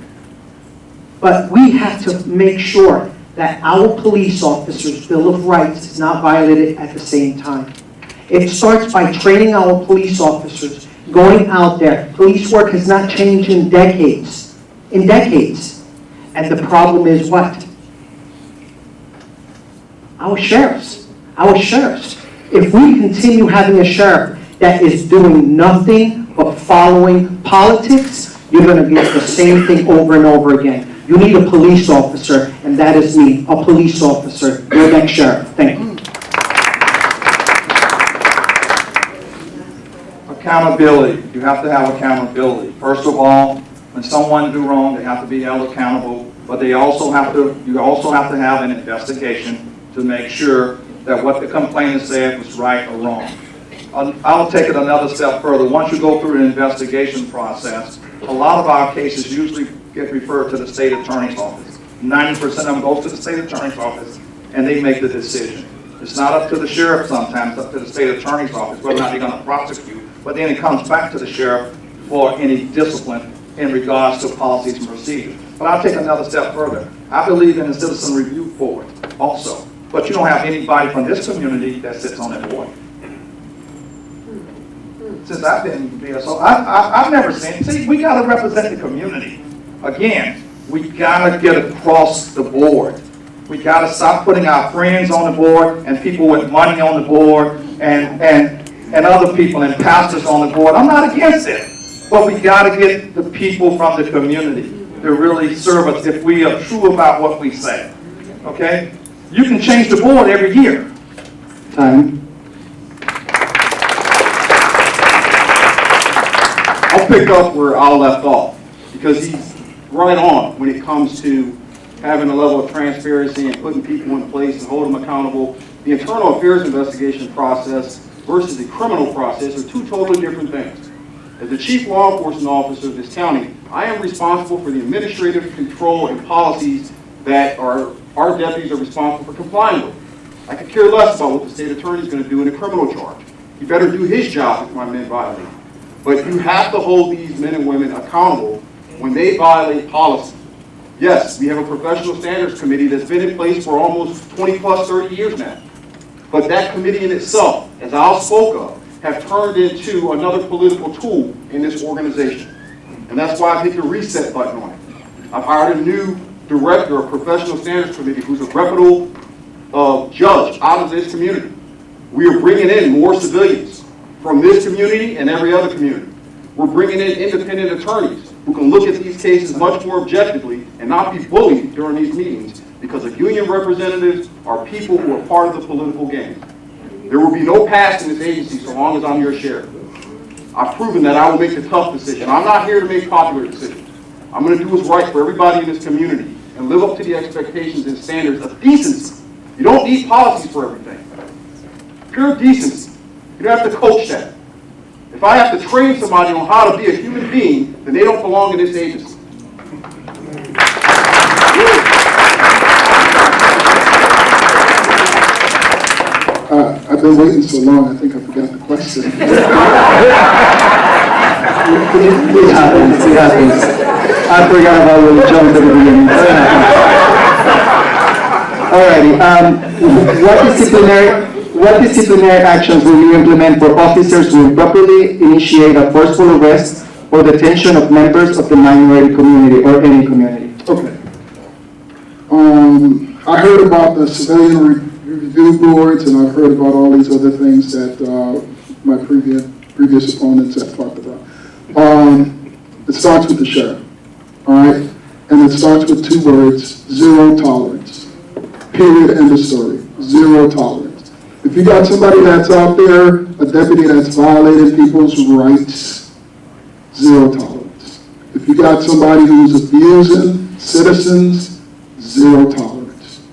But we have to make sure that our police officers' Bill of Rights is not violated at the same time. It starts by training our police officers, going out there. Police work has not changed in decades. In decades. And the problem is what? Our sheriffs. Our sheriffs. If we continue having a sheriff that is doing nothing but following politics, you're going to get the same thing over and over again. You need a police officer, and that is me, a police officer, your next sheriff. Thank you. Accountability. You have to have accountability. First of all, when someone do wrong, they have to be held accountable, but you also have to have an investigation to make sure that what the complainant said was right or wrong. I'll take it another step further. Once you go through an investigation process, a lot of our cases usually get referred to the state attorney's office. 90% of them goes to the state attorney's office, and they make the decision. It's not up to the sheriff sometimes, it's up to the state attorney's office, whether or not they're going to prosecute, but then it comes back to the sheriff for any discipline in regards to policies and procedures. But I'll take another step further. I believe in a citizen review board also, but you don't have anybody from this community that sits on that board. Since I've been there, so I've never seen, see, we got to represent the community. Again, we got to get across the board. We got to stop putting our friends on the board and people with money on the board and other people and pastors on the board. I'm not against it, but we got to get the people from the community to really serve us if we are true about what we say. Okay? You can change the board every year. Time. I'll pick up where Al left off, because he's right on when it comes to having a level of transparency and putting people in place and holding them accountable. The internal affairs investigation process versus the criminal process are two totally different things. As the chief law enforcement officer of this county, I am responsible for the administrative control and policies that our deputies are responsible for complying with. I could care less about what the state attorney is going to do in a criminal charge. He better do his job if my men violate. But you have to hold these men and women accountable when they violate policy. Yes, we have a professional standards committee that's been in place for almost 20 plus 30 years now. But that committee in itself, as Al spoke of, have turned into another political tool in this organization. And that's why I hit the reset button on it. I've hired a new director of professional standards committee who's a reputable judge out of this community. We are bringing in more civilians from this community and every other community. We're bringing in independent attorneys who can look at these cases much more objectively and not be bullied during these meetings, because the union representatives are people who are part of the political game. There will be no past in this agency so long as I'm your sheriff. I've proven that I will make the tough decision. I'm not here to make popular decisions. I'm going to do what's right for everybody in this community and live up to the expectations and standards of decency. You don't need policies for everything. Pure decency. You don't have to coach that. If I have to train somebody on how to be a human being, then they don't belong in this agency. I've been waiting so long, I think I forgot the question. It happens, it happens. I forgot about Willie Jones at the beginning. Alrighty, what disciplinary actions will you implement for officers who improperly initiate a forceful arrest or detention of members of the minority community or any community? Okay. I heard about the civilian review boards, and I've heard about all these other things that my previous opponents have talked about. It starts with the sheriff, all right? And it starts with two words: zero tolerance. Period, end of story. Zero tolerance. If you got somebody that's out there, a deputy that's violating people's rights, zero tolerance. If you got somebody who's abusing citizens, zero tolerance.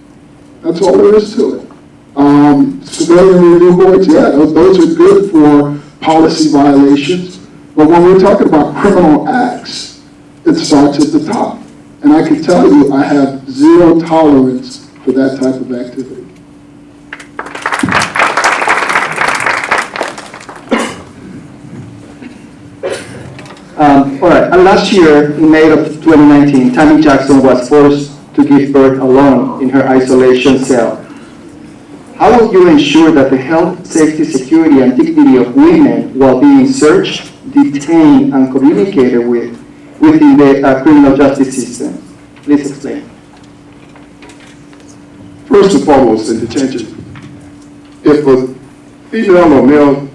That's all there is to it. Civilian review boards, yeah, those are good for policy violations. But when we're talking about criminal acts, it starts at the top. And I can tell you, I have zero tolerance for that type of activity. All right, last year, in May of 2019, Tammy Jackson was forced to give birth alone in her isolation cell. How will you ensure that the health, safety, security, and dignity of women while being searched, detained, and communicated with within the criminal justice system? Please explain. First and foremost, in detention, if a female or male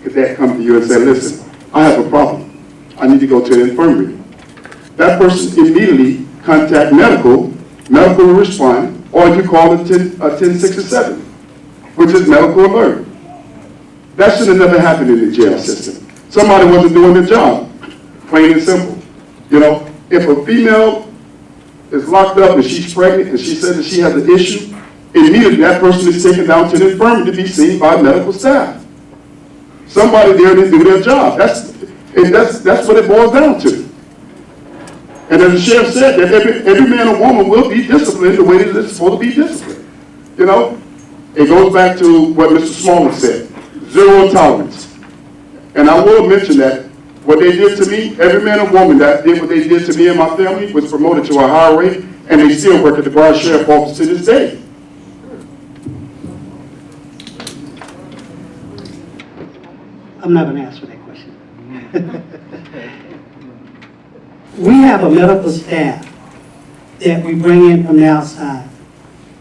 cadet come to you and say, listen, I have a problem, I need to go to the infirmary. That person immediately contact medical will respond, or you call a 1067, which is medical alert. That should have never happened in the jail system. Somebody wasn't doing their job, plain and simple. You know, if a female is locked up and she's pregnant and she says that she has an issue, immediately that person is taken down to the infirmary to be seen by medical staff. Somebody there didn't do their job. That's what it boils down to. And as the sheriff said, that every man or woman will be disciplined the way that it's supposed to be disciplined. You know, it goes back to what Mr. Smallman said, zero tolerance. And I will mention that what they did to me, every man or woman that did what they did to me and my family was promoted to a higher rate, and they still work at the Broward Sheriff Office to this day. I'm not going to answer that question. We have a medical staff that we bring in from the outside.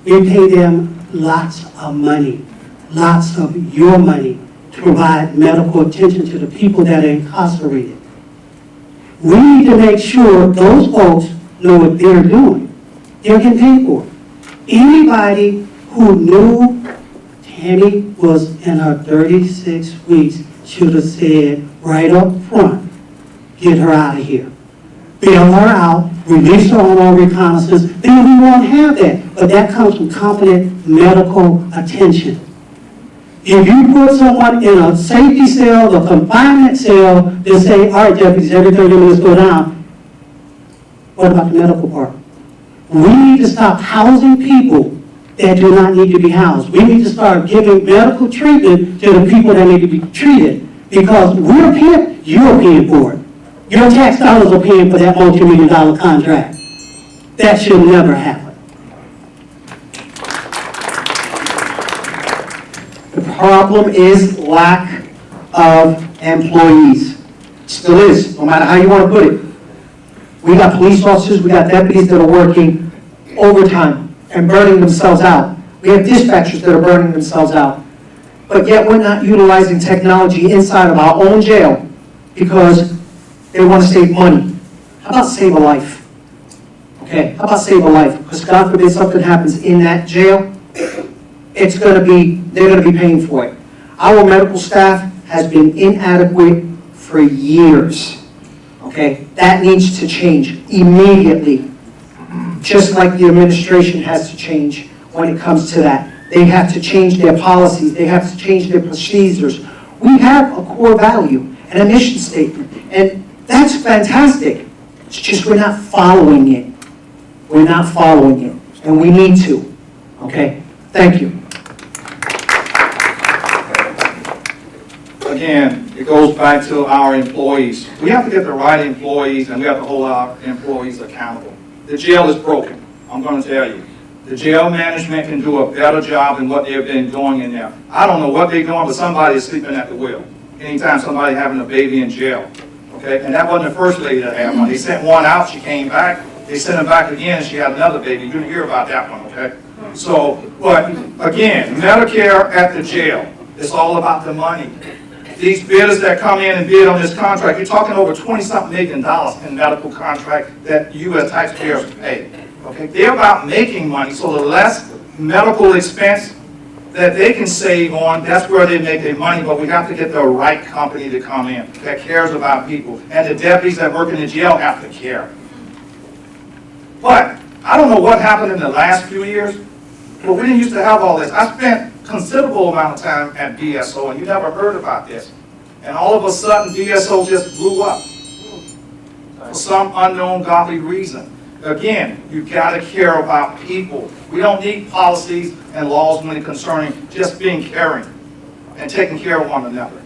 We pay them lots of money, lots of your money, to provide medical attention to the people that are incarcerated. We need to make sure those folks know what they're doing. They're getting paid for it. Anybody who knew Tammy was in her 36 weeks should have said right up front, get her out of here. Bail her out, release her on reconnaissance, then we won't have that. But that comes from competent medical attention. If you put someone in a safety cell, a confinement cell, they say, all right, deputies, every 30 minutes go down. What about the medical part? We need to stop housing people that do not need to be housed. We need to start giving medical treatment to the people that need to be treated, because we're paying, you're paying for it. Your tax dollars are paying for that multi-million-dollar contract. That should never happen. The problem is lack of employees. Still is, no matter how you want to put it. We got police officers, we got deputies that are working overtime and burning themselves out. We have dispatchers that are burning themselves out. But yet we're not utilizing technology inside of our own jail because they want to save money. How about save a life? Okay, how about save a life? Because God forbid something happens in that jail, it's going to be, they're going to be paying for it. Our medical staff has been inadequate for years. Okay, that needs to change immediately. Just like the administration has to change when it comes to that. They have to change their policies. They have to change their procedures. We have a core value and a mission statement, and that's fantastic. It's just we're not following it. We're not following it, and we need to. Okay, thank you. Again, it goes back to our employees. We have to get the right employees, and we have to hold our employees accountable. The jail is broken, I'm going to tell you. The jail management can do a better job than what they've been doing in there. I don't know what they're doing, but somebody is sleeping at the wheel. Anytime somebody having a baby in jail, okay? And that wasn't the first lady that had one. They sent one out, she came back. They sent her back again, and she had another baby. You didn't hear about that one, okay? So, but again, Medicare at the jail, it's all about the money. These bidders that come in and bid on this contract, you're talking over $20-something million in medical contract that you as taxpayers pay. Okay, they're about making money, so the less medical expense that they can save on. That's where they make their money, but we have to get the right company to come in that cares about people. And the deputies that work in the jail have to care. But I don't know what happened in the last few years, but we didn't used to have all this. I spent considerable amount of time at BSO, and you never heard about this. And all of a sudden, BSO just blew up for some unknown godly reason. Again, you gotta care about people. We don't need policies and laws when it concerning just being caring and taking care of one another.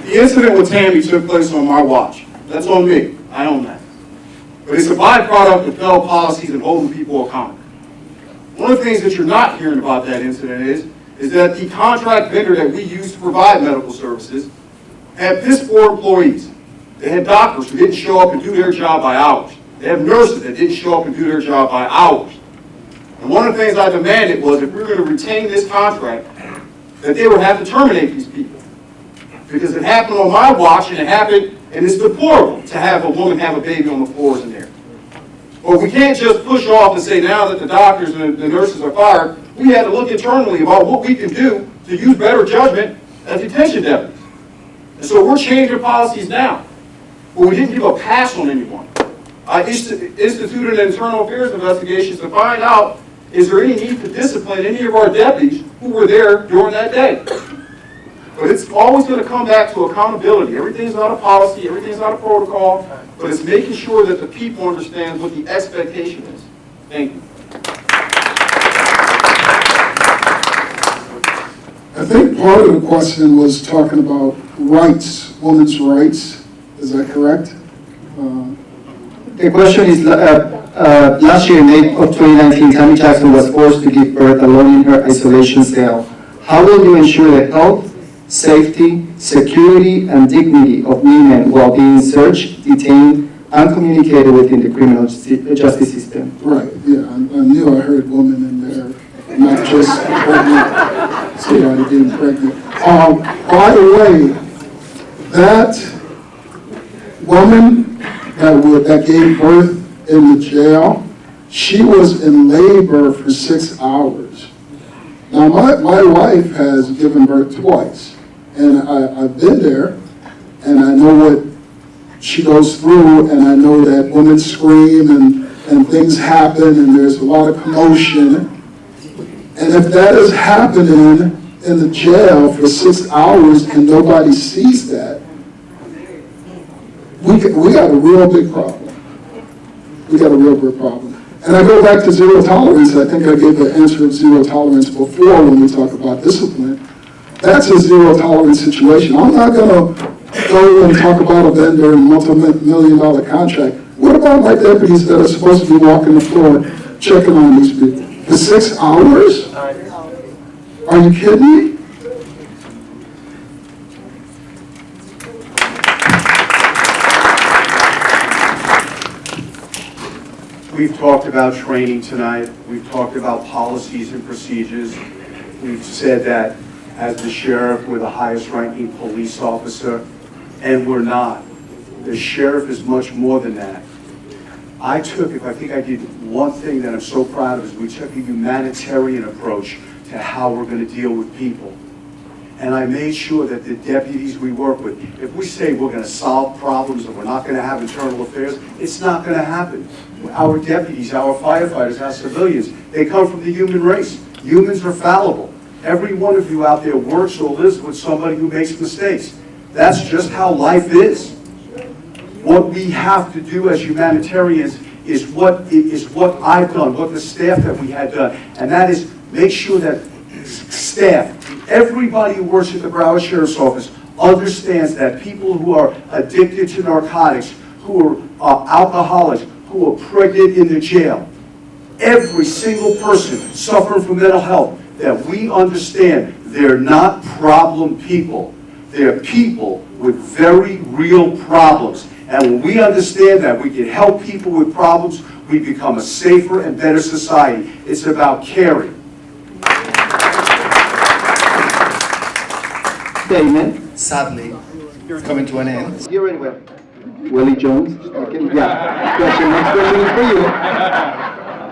The incident with Tammy took place on my watch. That's on me. I own that. But it's a byproduct of failed policies and holding people accountable. One of the things that you're not hearing about that incident is that the contract vendor that we use to provide medical services had piss poor employees. They had doctors who didn't show up and do their job by hours. They have nurses that didn't show up and do their job by hours. And one of the things I demanded was if we were going to retain this contract, that they would have to terminate these people. Because it happened on my watch, and it happened, and it's deplorable to have a woman have a baby on the floors in there. But we can't just push off and say now that the doctors and the nurses are fired. We had to look internally about what we can do to use better judgment as detention deputies. And so we're changing policies now. But we didn't give a pass on anyone. I instituted an internal affairs investigation to find out, is there any need to discipline any of our deputies who were there during that day? But it's always going to come back to accountability. Everything's not a policy, everything's not a protocol, but it's making sure that the people understand what the expectation is. Thank you. I think part of the question was talking about rights, women's rights. Is that correct? The question is, last year in May of 2019, Tammy Jackson was forced to give birth alone in her isolation cell. How will you ensure the health, safety, security, and dignity of women while being searched, detained, and communicated within the criminal justice system? Right, yeah, I knew I heard woman in there, not just pregnant, somebody being pregnant. By the way, that woman that gave birth in the jail, she was in labor for 6 hours. Now, my wife has given birth twice, and I've been there, and I know what she goes through, and I know that women scream, and things happen, and there's a lot of commotion. And if that is happening in the jail for 6 hours and nobody sees that, we got a real big problem. We got a real big problem. And I go back to zero tolerance. I think I gave the answer of zero tolerance before when we talk about discipline. That's a zero tolerance situation. I'm not going to go and talk about a vendor and multi-million-dollar contract. What about my deputies that are supposed to be walking the floor checking on these people? For 6 hours? Are you kidding me? We've talked about training tonight. We've talked about policies and procedures. We've said that as the sheriff, we're the highest ranking police officer, and we're not. The sheriff is much more than that. I think I did one thing that I'm so proud of, is we took a humanitarian approach to how we're going to deal with people. And I made sure that the deputies we work with, if we say we're going to solve problems and we're not going to have internal affairs, it's not going to happen. Our deputies, our firefighters, our civilians, they come from the human race. Humans are fallible. Every one of you out there works or lives with somebody who makes mistakes. That's just how life is. What we have to do as humanitarians is what I've done, what the staff that we had done, and that is make sure that staff, everybody who works at the Broward Sheriff's Office understands that people who are addicted to narcotics, who are alcoholics, who are pregnant in the jail, every single person suffering from mental health, that we understand they're not problem people. They're people with very real problems. And when we understand that we can help people with problems, we become a safer and better society. It's about caring. Statement. Sadly, coming to an end. You're in with Willie Jones. Okay, yeah. Question. Next question is for you.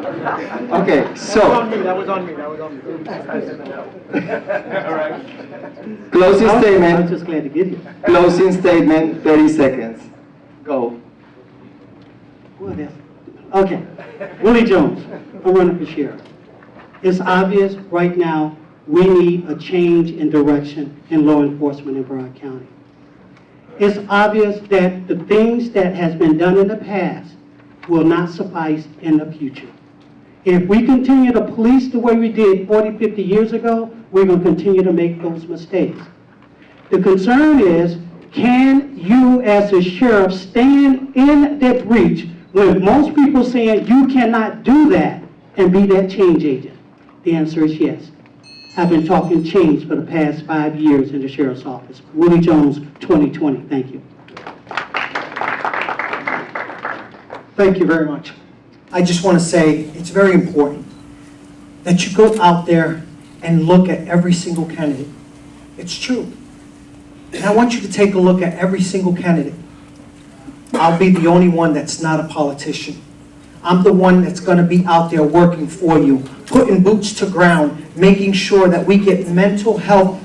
Okay, so. That was on me. All right. Closing I'm statement, just glad to get here. closing statement, 30 seconds. Go. What else? Okay, Willie Jones, I'm running for sheriff. It's obvious right now, we need a change in direction in law enforcement in Broward County. It's obvious that the things that has been done in the past will not suffice in the future. If we continue to police the way we did 40, 50 years ago, we're going to continue to make those mistakes. The concern is, can you as a sheriff stand in that breach when most people saying you cannot do that and be that change agent? The answer is yes. I've been talking change for the past 5 years in the sheriff's office. Willie Jones, 2020. Thank you. Thank you very much. I just want to say it's very important that you go out there and look at every single candidate. It's true. And I want you to take a look at every single candidate. I'll be the only one that's not a politician. I'm the one that's going to be out there working for you, putting boots to ground, making sure that we get mental health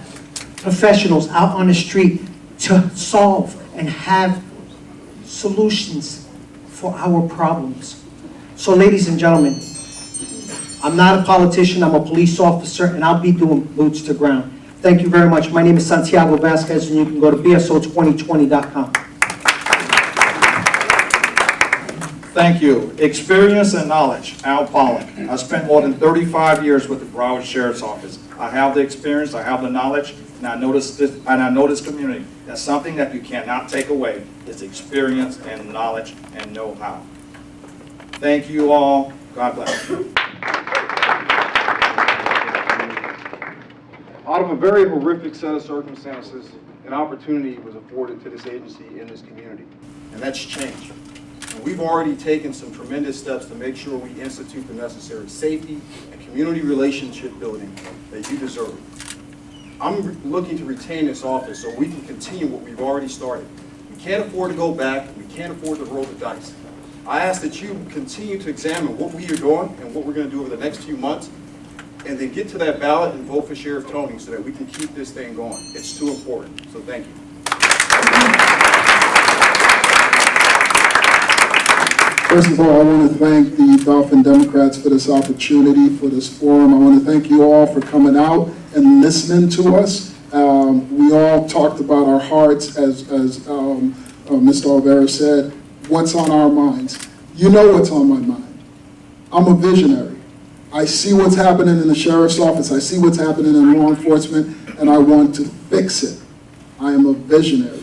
professionals out on the street to solve and have solutions for our problems. So ladies and gentlemen, I'm not a politician, I'm a police officer, and I'll be doing boots to ground. Thank you very much. My name is Santiago Vazquez, and you can go to bso2020.com. Thank you. Experience and knowledge, Al Pollock. I spent more than 35 years with the Broward Sheriff's Office. I have the experience, I have the knowledge, and I know this community. That's something that you cannot take away, is experience and knowledge and know-how. Thank you all. God bless. Out of a very horrific set of circumstances, an opportunity was afforded to this agency in this community, and that's change. And we've already taken some tremendous steps to make sure we institute the necessary safety and community relationship building that you deserve. I'm looking to retain this office so we can continue what we've already started. We can't afford to go back, we can't afford to roll the dice. I ask that you continue to examine what we are doing and what we're going to do over the next few months, and then get to that ballot and vote for Sheriff Tony so that we can keep this thing going. It's too important, so thank you. First of all, I want to thank the Dolphin Democrats for this opportunity, for this forum. I want to thank you all for coming out and listening to us. We all talked about our hearts, as Mr. Olvera said, what's on our minds. You know what's on my mind. I'm a visionary. I see what's happening in the sheriff's office. I see what's happening in law enforcement, and I want to fix it. I am a visionary.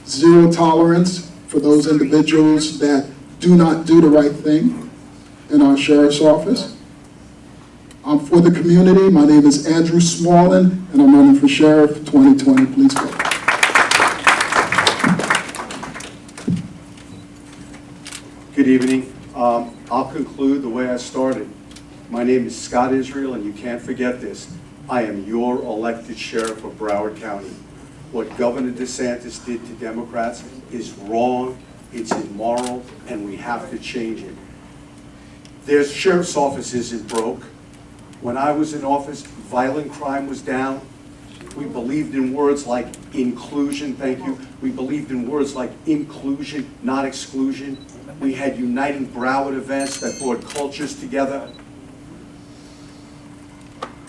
Zero tolerance for those individuals that do not do the right thing in our sheriff's office. I'm for the community. My name is Andrew Smallin, and I'm running for sheriff 2020. Please vote. Good evening. I'll conclude the way I started. My name is Scott Israel, and you can't forget this. I am your elected sheriff of Broward County. What Governor DeSantis did to Democrats is wrong, it's immoral, and we have to change it. Their sheriff's office isn't broke. When I was in office, violent crime was down. We believed in words like inclusion, thank you. We believed in words like inclusion, not exclusion. We had uniting Broward events that brought cultures together.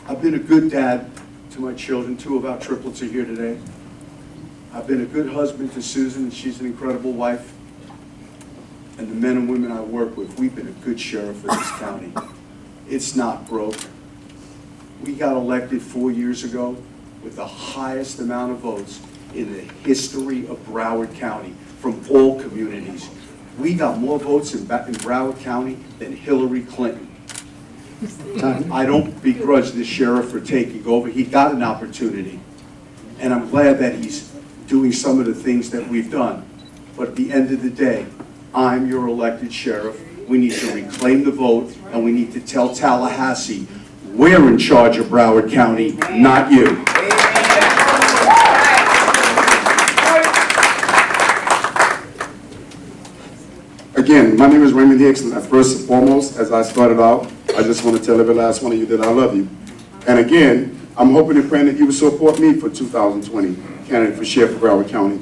I've been a good dad to my children. Two of our triplets are here today. I've been a good husband to Susan, and she's an incredible wife. And the men and women I work with, we've been a good sheriff for this county. It's not broke. We got elected 4 years ago with the highest amount of votes in the history of Broward County from all communities. We got more votes in Broward County than Hillary Clinton. I don't begrudge the sheriff for taking over. He got an opportunity, and I'm glad that he's doing some of the things that we've done. But at the end of the day, I'm your elected sheriff. We need to reclaim the vote, and we need to tell Tallahassee, we're in charge of Broward County, not you. Again, again, my name is Raymond Hicks, and first and foremost, as I started out, I just want to tell every last one of you that I love you. And again, I'm hoping and praying that you will support me for 2020, candidate for Sheriff of Broward County.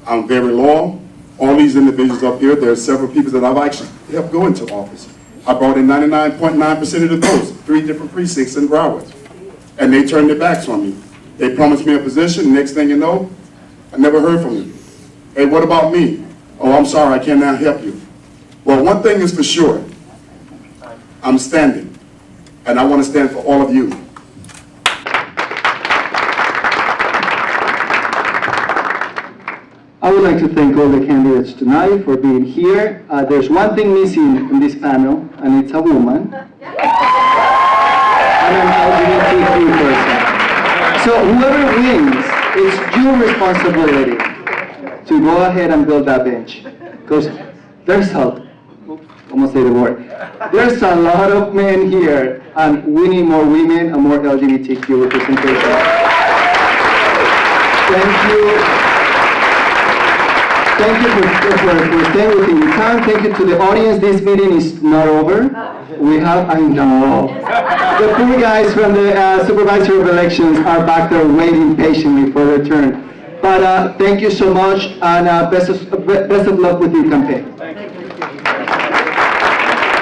I'm very loyal. All these individuals up here, there are several people that I've actually helped go into office. I brought in 99.9% of the votes, 3 different precincts in Broward. And they turned their backs on me. They promised me a position, next thing you know, I never heard from you. Hey, what about me? Oh, I'm sorry, I cannot help you. Well, one thing is for sure, I'm standing, and I want to stand for all of you. I would like to thank all the candidates tonight for being here. There's one thing missing in this panel, and it's a woman. And an LGBTQ person. So whoever wins, it's your responsibility to go ahead and build that bench. Because there's almost say the word. There's a lot of men here, and we need more women and more LGBTQ representation. Thank you. Thank you for staying within your time. Thank you to the audience. This meeting is not over. We have, I know. The poor guys from the Supervisor of Elections are back there waiting patiently for their turn. But thank you so much, and best of luck with your campaign.